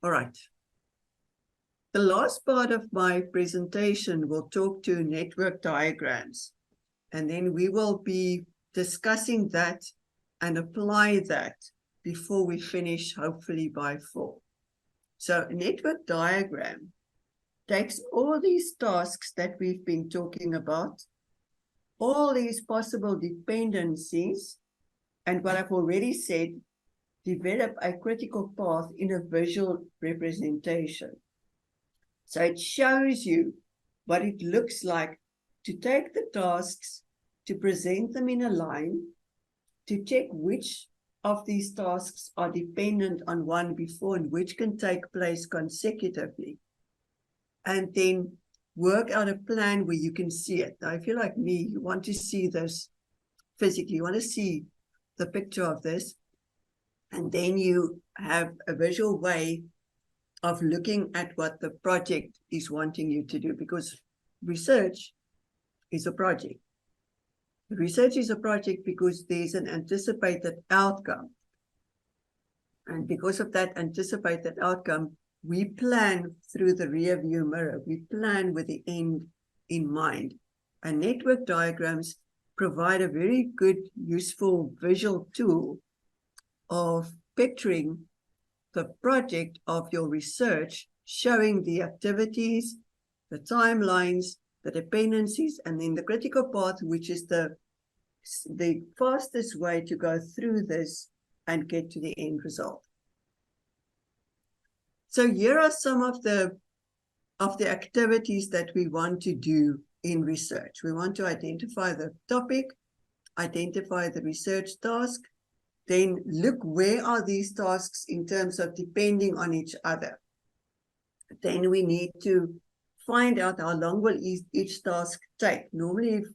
All right. The last part of my presentation will talk to network diagrams, and then we will be discussing that and apply that before we finish, hopefully by 4. So a network diagram takes all these tasks that we've been talking about, all these possible dependencies, and what I've already said, develop a critical path in a visual representation. So it shows you what it looks like to take the tasks, to present them in a line, to check which of these tasks are dependent on one before and which can take place consecutively. And then work out a plan where you can see it. Now, if you're like me, you want to see this physically, you want to see the picture of this, and then you have a visual way of looking at what the project is wanting you to do, because research is a project. Research is a project because there's an anticipated outcome. And because of that anticipated outcome, we plan through the rear view mirror. We plan with the end in mind. And network diagrams provide a very good, useful visual tool of picturing the project of your research, showing the activities, the timelines, the dependencies, and then the critical path, which is the fastest way to go through this and get to the end result. So here are some of the activities that we want to do in research. We want to identify the topic, identify the research task, then look where are these tasks in terms of depending on each other. Then we need to find out how long will each task take. Normally, if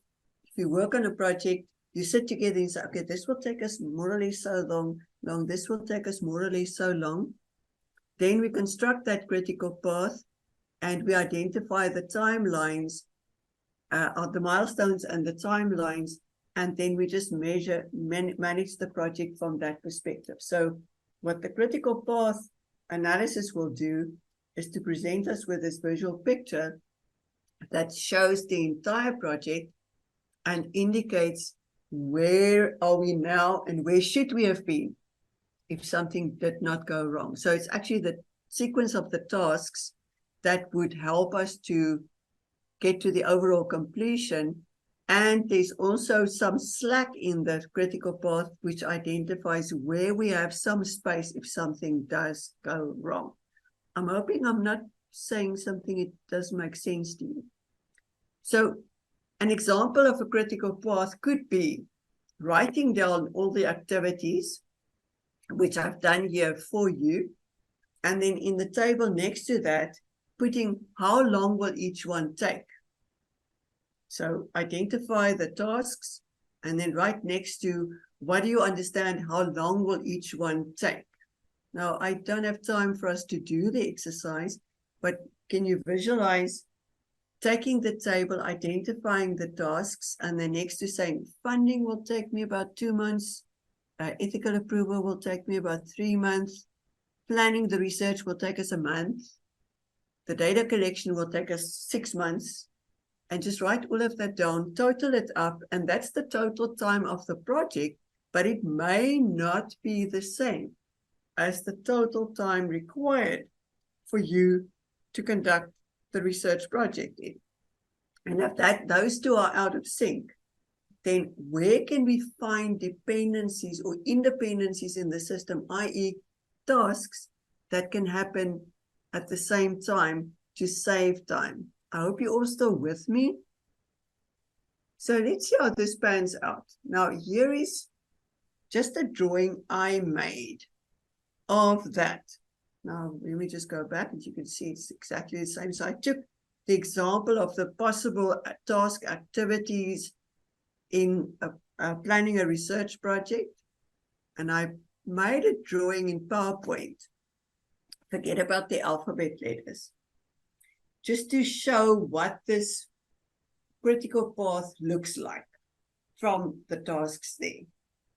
you work on a project, you sit together and say, okay, this will take us more or less so long, this will take us more or less so long. Then we construct that critical path and we identify the timelines, the milestones and the timelines, and then we just manage the project from that perspective. So what the critical path analysis will do is to present us with this visual picture that shows the entire project and indicates where are we now and where should we have been if something did not go wrong. So it's actually the sequence of the tasks that would help us to get to the overall completion. And there's also some slack in the critical path, which identifies where we have some space if something does go wrong. I'm hoping I'm not saying something it doesn't make sense to you. So an example of a critical path could be writing down all the activities, which I've done here for you. And then in the table next to that, putting how long will each one take. So identify the tasks and then right next to what do you understand how long will each one take. Now, I don't have time for us to do the exercise, but can you visualize taking the table, identifying the tasks, and then next to saying funding will take me about 2 months, ethical approval will take me about 3 months, planning the research will take us a month, the data collection will take us 6 months, and just write all of that down, total it up, and that's the total time of the project, but it may not be the same as the total time required for you to conduct the research project in. And if those two are out of sync, then where can we find dependencies or independencies in the system, i.e., tasks that can happen at the same time to save time. I hope you're all still with me. So let's see how this pans out. Now, here is just a drawing I made of that. Now, let me just go back, and you can see it's exactly the same. So I took the example of the possible task activities in planning a research project, and I made a drawing in PowerPoint. Forget about the alphabet letters. Just to show what this critical path looks like from the tasks there.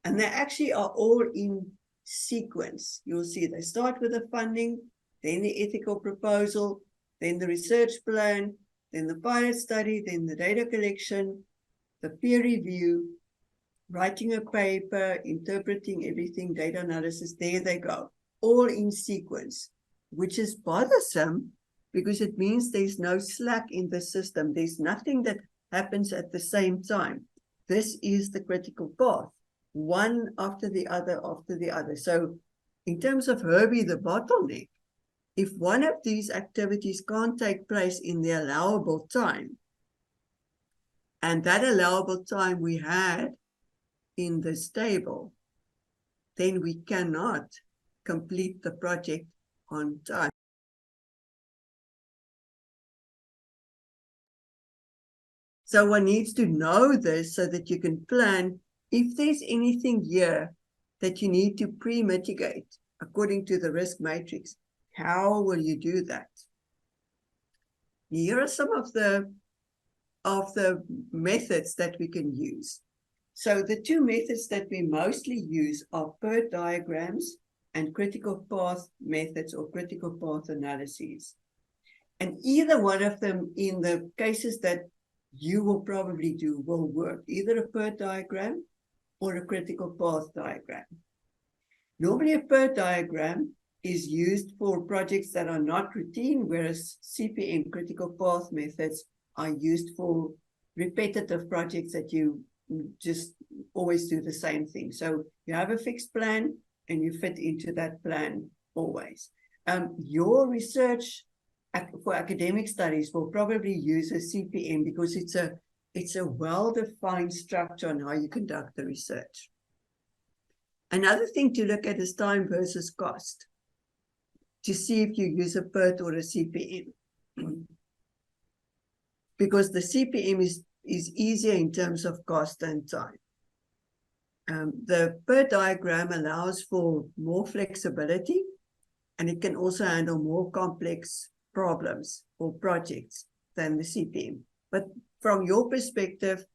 And they actually are all in sequence. You'll see they start with the funding, then the ethical proposal, then the research plan, then the pilot study, then the data collection, the peer review, writing a paper, interpreting everything, data analysis. There they go, all in sequence, which is bothersome because it means there's no slack in the system. There's nothing that happens at the same time. This is the critical path, one after the other after the other. So in terms of Herbie, the bottleneck, if one of these activities can't take place in the allowable time, and that allowable time we had in this table, then we cannot complete the project on time. So one needs to know this so that you can plan if there's anything here that you need to pre-mitigate according to the risk matrix. How will you do that? Here are some of the methods that we can use. So the two methods that we mostly use are PERT diagrams and critical path methods or critical path analyses. And either one of them, in the cases that you will probably do, will work, either a PERT diagram or a critical path diagram. Normally a PERT diagram is used for projects that are not routine, whereas CPM, critical path methods, are used for repetitive projects that you just always do the same thing. So you have a fixed plan and you fit into that plan always. Your research for academic studies will probably use a CPM because it's a well-defined structure on how you conduct the research. Another thing to look at is time versus cost, to see if you use a PERT or a CPM. Because the CPM is easier in terms of cost and time. The PERT diagram allows for more flexibility, and it can also handle more complex problems or projects than the CPM. But from your perspective,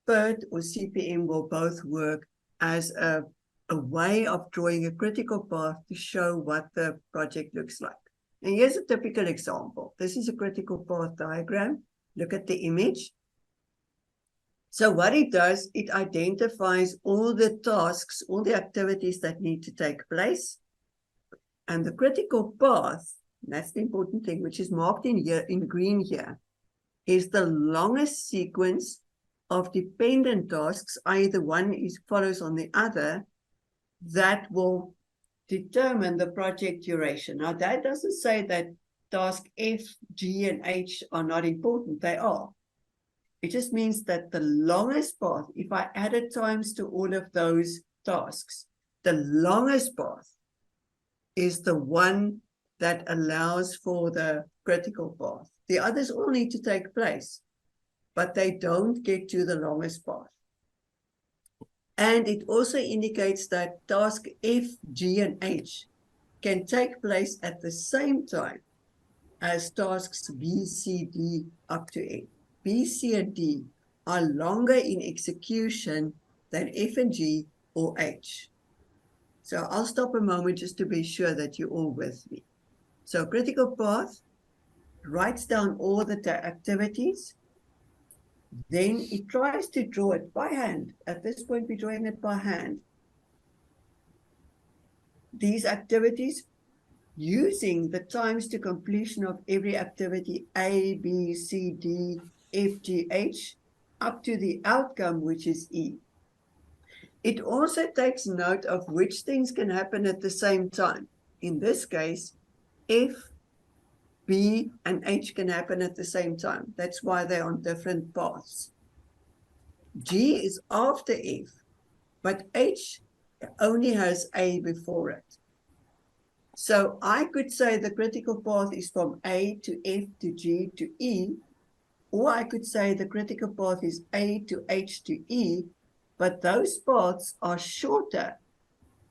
PERT or CPM will both work as a way of drawing a critical path to show what the project looks like. And here's a typical example. This is a critical path diagram. Look at the image. So what it does, it identifies all the tasks, all the activities that need to take place. And the critical path, that's the important thing, which is marked in here in green here, is the longest sequence of dependent tasks, either one follows on the other, that will determine the project duration. Now, that doesn't say that task F, G, and H are not important. They are. It just means that the longest path, if I added times to all of those tasks, the longest path is the one that allows for the critical path. The others all need to take place, but they don't get to the longest path. And it also indicates that task F, G, and H can take place at the same time as tasks B, C, D, up to N. B, C, and D are longer in execution than F and G or H. So I'll stop a moment just to be sure that you're all with me. So critical path writes down all the activities. Then it tries to draw it by hand. At this point, we're drawing it by hand. These activities, using the times to completion of every activity A, B, C, D, F, G, H, up to the outcome, which is E. It also takes note of which things can happen at the same time. in this case, F, B, and H can happen at the same time. That's why they're on different paths. G is after F, but H only has A before it. So I could say the critical path is from A to F to G to E, or I could say the critical path is A to H to E, but those paths are shorter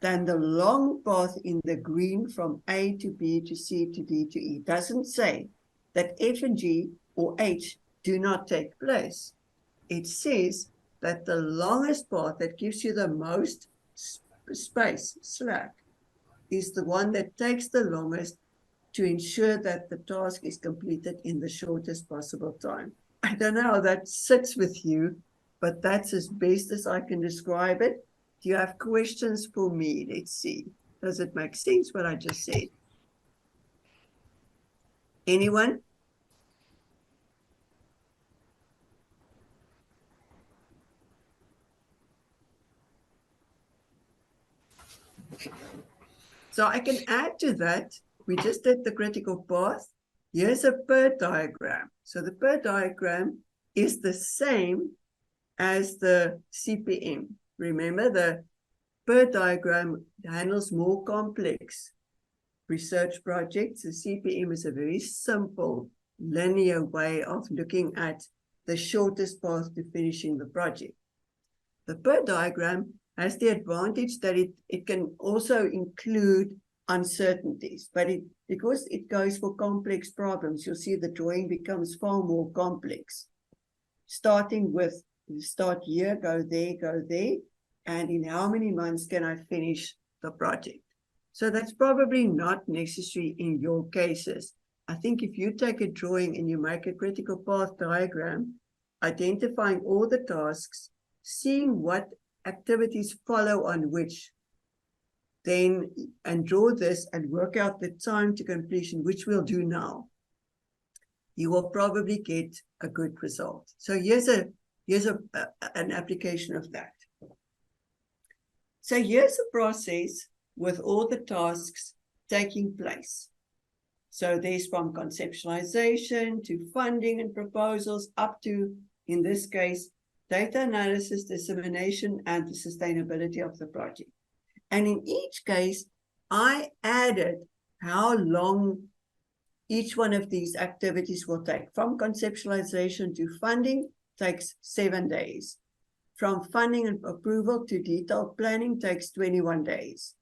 than the long path in the green from A to B to C to D to E. It doesn't say that F and G or H do not take place. It says that the longest path that gives you the most space, slack, is the one that takes the longest to ensure that the task is completed in the shortest possible time. I don't know how that sits with you, but that's as best as I can describe it. Do you have questions for me? Let's see. Does it make sense what I just said? Anyone? So I can add to that. We just did the critical path. Here's a PERT diagram. So the PERT diagram is the same as the CPM. Remember, the PERT diagram handles more complex research projects. The CPM is a very simple, linear way of looking at the shortest path to finishing the project. The PERT diagram has the advantage that it can also include uncertainties, but because it goes for complex problems, you'll see the drawing becomes far more complex. Starting with, start here, go there, and in how many months can I finish the project? So that's probably not necessary in your cases. I think if you take a drawing and you make a critical path diagram, identifying all the tasks, seeing what activities follow on which, then, and draw this and work out the time to completion, which we'll do now, you will probably get a good result. So here's an application of that. So here's a process with all the tasks taking place. So there's from conceptualization to funding and proposals up to, in this case, data analysis, dissemination, and the sustainability of the project. And in each case, I added how long each one of these activities will take. From conceptualization to funding takes 7 days. From funding and approval to detailed planning takes 21 days.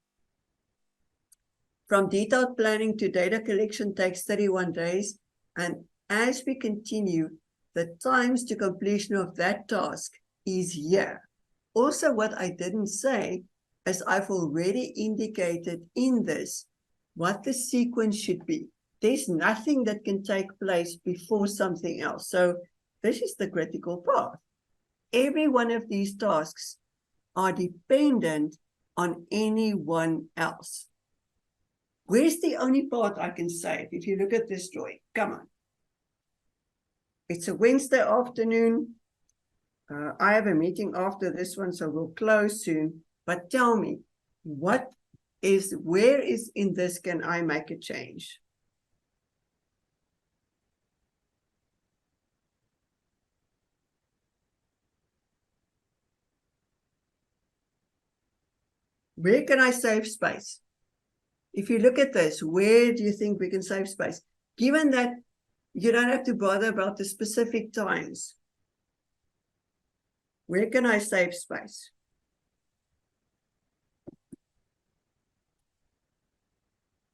From detailed planning to data collection takes 31 days. And as we continue, the times to completion of that task is here. Also, what I didn't say is I've already indicated in this what the sequence should be. There's nothing that can take place before something else. So this is the critical path. Every one of these tasks are dependent on anyone else. Where's the only part I can save? If you look at this drawing, come on. It's a Wednesday afternoon. I have a meeting after this one, so we'll close soon. But tell me, where is in this can I make a change? Where can I save space? If you look at this, where do you think we can save space? Given that you don't have to bother about the specific times, where can I save space?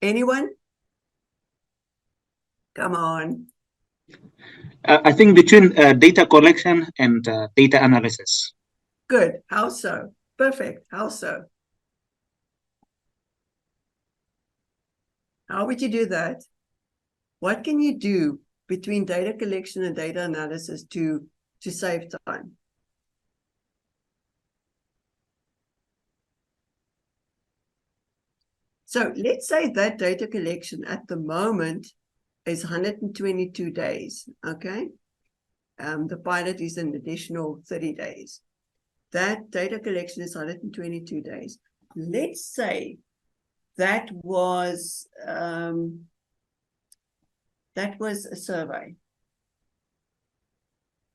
Anyone? Come on. I think between data collection and data analysis. Good. How so? Perfect. How so? How would you do that? What can you do between data collection and data analysis to save time? So let's say that data collection at the moment is 122 days, okay? The pilot is an additional 30 days. That data collection is 122 days. Let's say that was a survey.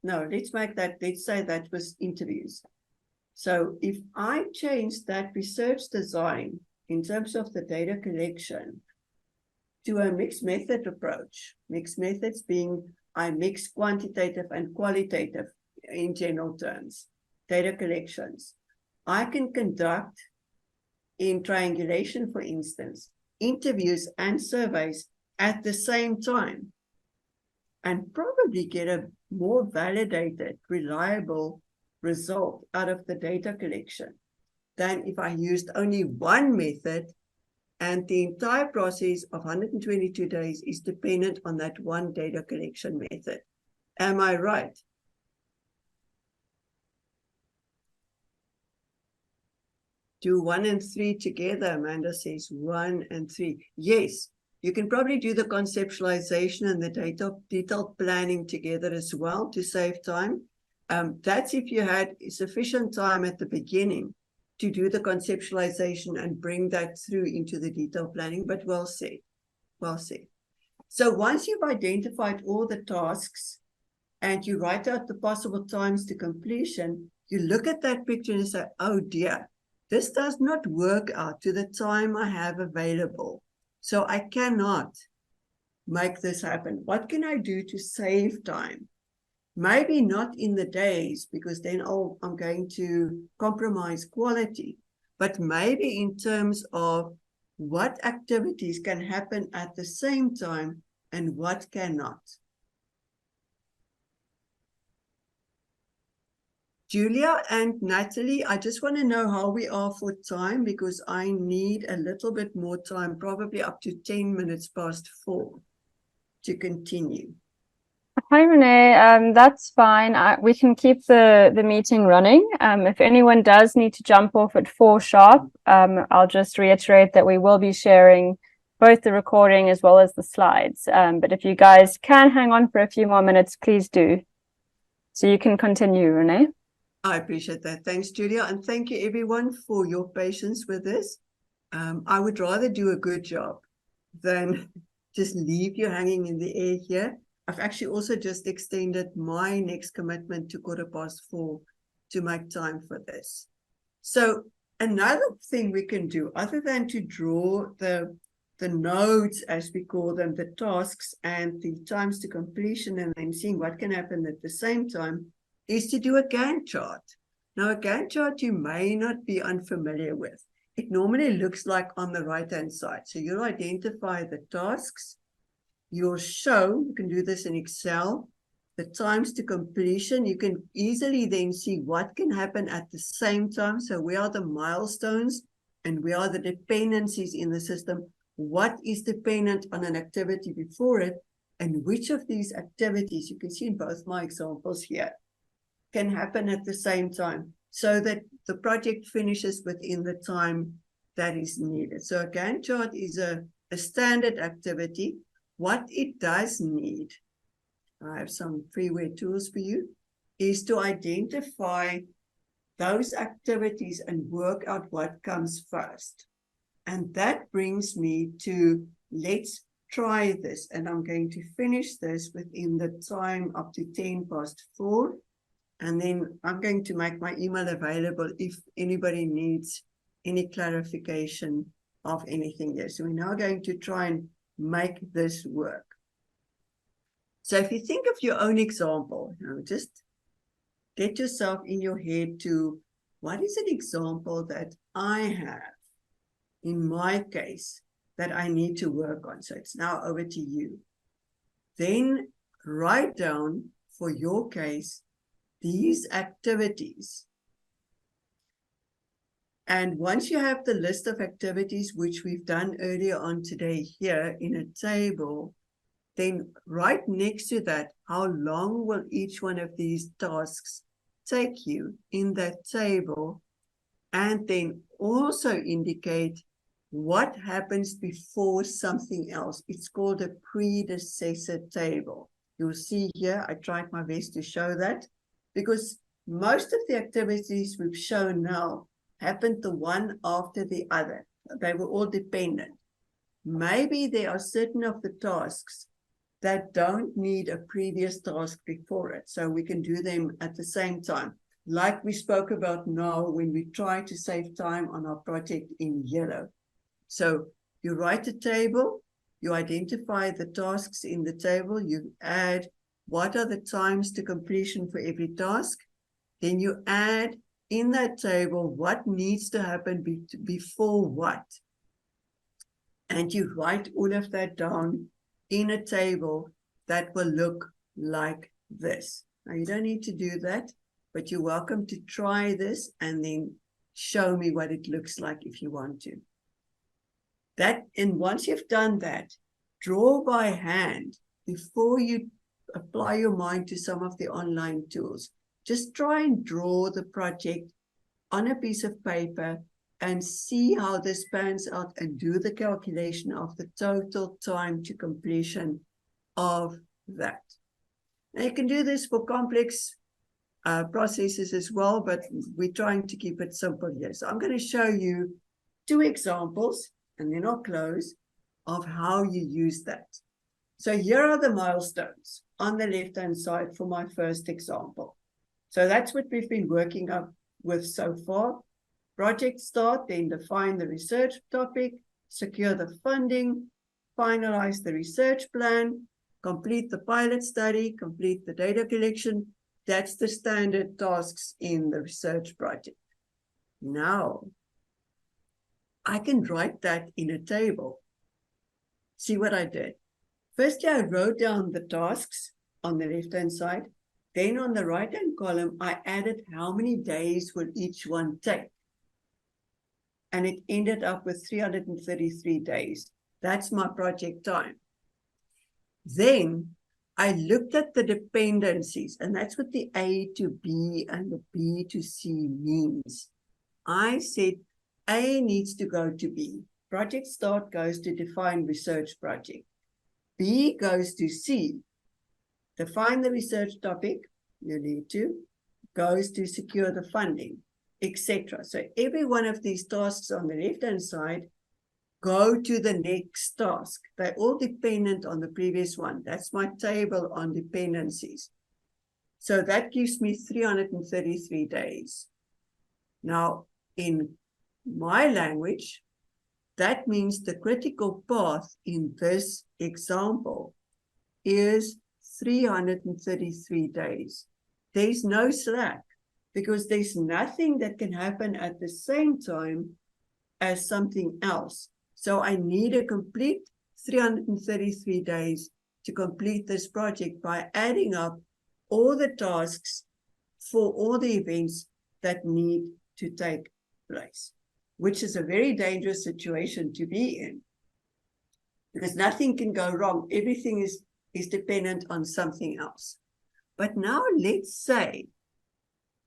No, let's say that was interviews. So if I change that research design in terms of the data collection to a mixed method approach, mixed methods being I mix quantitative and qualitative in general terms, data collections, I can conduct in triangulation, for instance, interviews and surveys at the same time and probably get a more validated, reliable result out of the data collection than if I used only one method and the entire process of 122 days is dependent on that one data collection method. Am I right? Do 1 and 3 together, Amanda says 1 and 3. Yes, you can probably do the conceptualization and the detailed planning together as well to save time. That's if you had sufficient time at the beginning to do the conceptualization and bring that through into the detailed planning, but well said, well said. So once you've identified all the tasks and you write out the possible times to completion, you look at that picture and say, oh dear, this does not work out to the time I have available. So I cannot make this happen. What can I do to save time? Maybe not in the days, because then I'm going to compromise quality, but maybe in terms of what activities can happen at the same time and what cannot. Julia and Natalie, I just want to know how we are for time, because I need a little bit more time, probably up to 10 minutes past 4 to continue. Hi, Rene. That's fine. We can keep the meeting running. If anyone does need to jump off at 4 sharp, I'll just reiterate that we will be sharing both the recording as well as the slides. But if you guys can hang on for a few more minutes, please do. So you can continue, Rene. I appreciate that. Thanks, Julia. And thank you, everyone, for your patience with this. I would rather do a good job than just leave you hanging in the air here. I've actually also just extended my next commitment to 4:15 to make time for this. So another thing we can do, other than to draw the nodes, as we call them, the tasks and the times to completion, and then seeing what can happen at the same time, is to do a Gantt chart. Now, a Gantt chart you may not be unfamiliar with. It normally looks like on the right-hand side. So you'll identify the tasks. You'll show, you can do this in Excel, the times to completion. You can easily then see what can happen at the same time. So where are the milestones and where are the dependencies in the system? What is dependent on an activity before it? And which of these activities, you can see in both my examples here, can happen at the same time so that the project finishes within the time that is needed. So a Gantt chart is a standard activity. What it does need, I have some freeware tools for you, is to identify those activities and work out what comes first. And that brings me to, let's try this. And I'm going to finish this within the time up to 4:10. And then I'm going to make my email available if anybody needs any clarification of anything there. So we're now going to try and make this work. So if you think of your own example, just get yourself in your head to what is an example that I have in my case that I need to work on. So it's now over to you. Then write down for your case these activities. And once you have the list of activities, which we've done earlier on today here in a table, then right next to that, how long will each one of these tasks take you in that table? And then also indicate what happens before something else. It's called a predecessor table. You'll see here, I tried my best to show that, because most of the activities we've shown now happened the one after the other. they were all dependent. Maybe there are certain of the tasks that don't need a previous task before it, so we can do them at the same time. Like we spoke about now when we try to save time on our project in yellow. So you write a table, you identify the tasks in the table, you add what are the times to completion for every task, then you add in that table what needs to happen before what. And you write all of that down in a table that will look like this. Now, you don't need to do that, but you're welcome to try this and then show me what it looks like if you want to. And once you've done that, draw by hand before you apply your mind to some of the online tools. Just try and draw the project on a piece of paper and see how this pans out and do the calculation of the total time to completion of that. Now you can do this for complex processes as well, but we're trying to keep it simple here. So I'm going to show you 2 examples, and then I'll close, of how you use that. So here are the milestones on the left-hand side for my first example. So that's what we've been working up with so far. Project start, then define the research topic, secure the funding, finalize the research plan, complete the pilot study, complete the data collection. That's the standard tasks in the research project. Now, I can write that in a table. See what I did? Firstly, I wrote down the tasks on the left-hand side. Then on the right-hand column, I added how many days will each one take. And it ended up with 333 days. That's my project time. Then I looked at the dependencies, and that's what the A to B and the B to C means. I said A needs to go to B. Project start goes to define research project. B goes to C. Define the research topic, you need to, goes to secure the funding, etc. So every one of these tasks on the left-hand side go to the next task. They're all dependent on the previous one. That's my table on dependencies. So that gives me 333 days. Now, in my language, that means the critical path in this example is 333 days. There's no slack because there's nothing that can happen at the same time as something else. So I need a complete 333 days to complete this project by adding up all the tasks for all the events that need to take place, which is a very dangerous situation to be in because nothing can go wrong. Everything is dependent on something else. But now let's say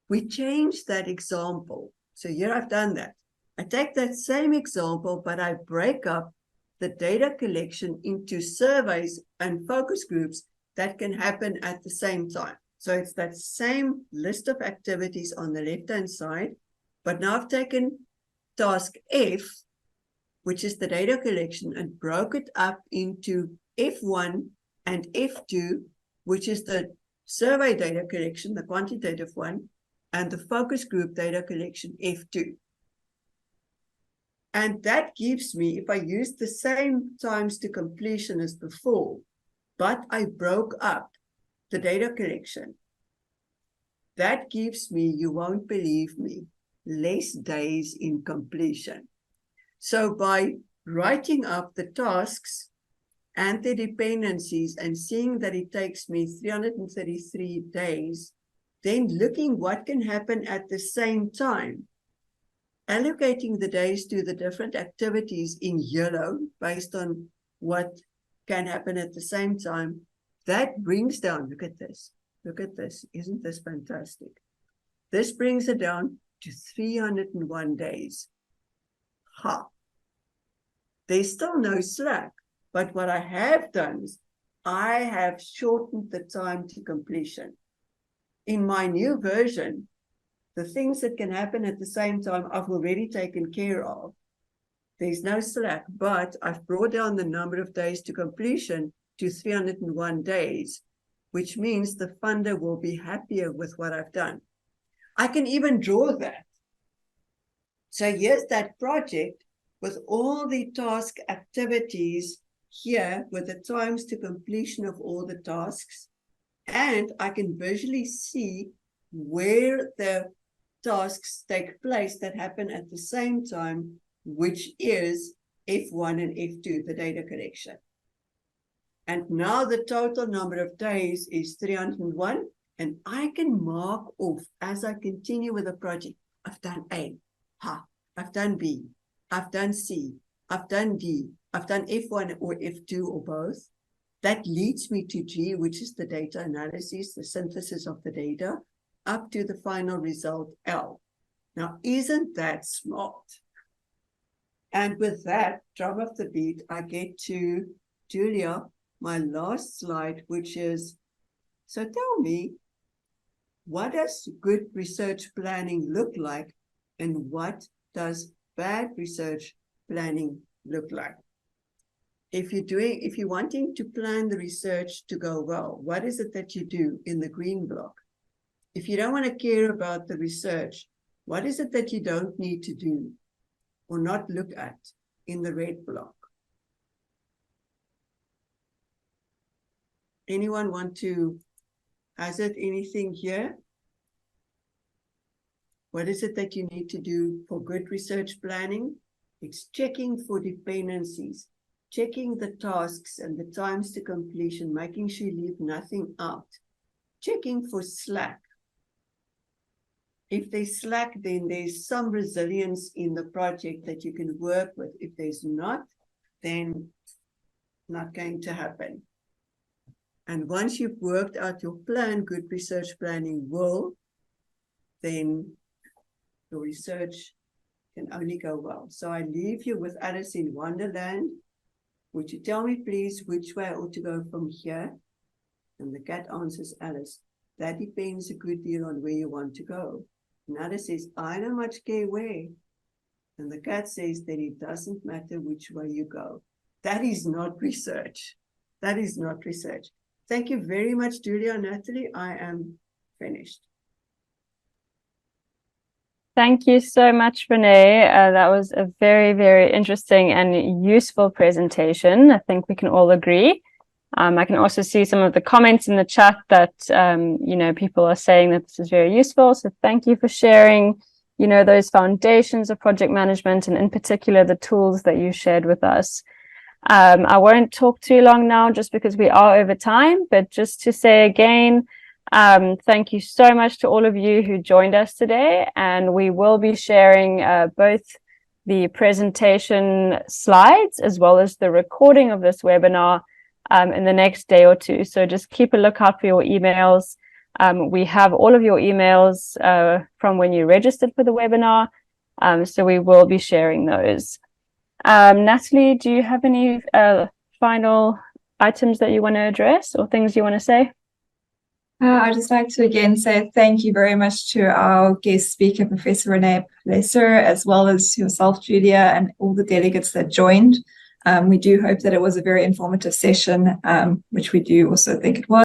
we change that example. So here I've done that. I take that same example, but I break up the data collection into surveys and focus groups that can happen at the same time. So it's that same list of activities on the left-hand side, but now I've taken task F, which is the data collection, and broke it up into F1 and F2, which is the survey data collection, the quantitative one, and the focus group data collection, F2. And that gives me, if I use the same times to completion as before, but I broke up the data collection, that gives me, you won't believe me, less days in completion. So by writing up the tasks and the dependencies and seeing that it takes me 333 days, then looking what can happen at the same time, allocating the days to the different activities in yellow based on what can happen at the same time, that brings down, look at this, isn't this fantastic? This brings it down to 301 days. Ha! There's still no slack, but what I have done is I have shortened the time to completion. In my new version, the things that can happen at the same time I've already taken care of. There's no slack, but I've brought down the number of days to completion to 301 days, which means the funder will be happier with what I've done. I can even draw that. So here's that project with all the task activities here with the times to completion of all the tasks. And I can visually see where the tasks take place that happen at the same time, which is F1 and F2, the data collection. And now the total number of days is 301, and I can mark off as I continue with the project. I've done A, I've done B, I've done C, I've done D, I've done F1 or F2 or both. That leads me to G, which is the data analysis, the synthesis of the data, up to the final result, L. Now, isn't that smart? And with that, drop of the beat, I get to Julia, my last slide, which is, so tell me, what does good research planning look like, and what does bad research planning look like? If you're wanting to plan the research to go well, what is it that you do in the green block? If you don't want to care about the research, what is it that you don't need to do or not look at in the red block? Anyone want to hazard anything here? What is it that you need to do for good research planning? It's checking for dependencies, checking the tasks and the times to completion, making sure you leave nothing out, checking for slack. If there's slack, then there's some resilience in the project that you can work with. If there's not, then not going to happen. And once you've worked out your plan, good research planning will, then your research can only go well. So I leave you with Alice in Wonderland. Would you tell me, please, which way I ought to go from here? And the cat answers Alice, that depends a good deal on where you want to go. And Alice says, I don't much care where. And the cat says, then it doesn't matter which way you go. That is not research. That is not research. Thank you very much, Julia and Natalie. I am finished. Thank you so much, Rene. That was a very, very interesting and useful presentation. I think we can all agree. I can also see some of the comments in the chat that, people are saying that this is very useful. So thank you for sharing, those foundations of project management, and in particular, the tools that you shared with us. I won't talk too long now just because we are over time, but just to say again, thank you so much to all of you who joined us today, and we will be sharing both the presentation slides as well as the recording of this webinar in the next day or two. So just keep a lookout for your emails. We have all of your emails from when you registered for the webinar, so we will be sharing those. Natalie, do you have any final items that you want to address or things you want to say? I'd just like to again say thank you very much to our guest speaker, Professor Rene, as well as yourself, Julia, and all the delegates that joined. We do hope that it was a very informative session, which we do also think it was.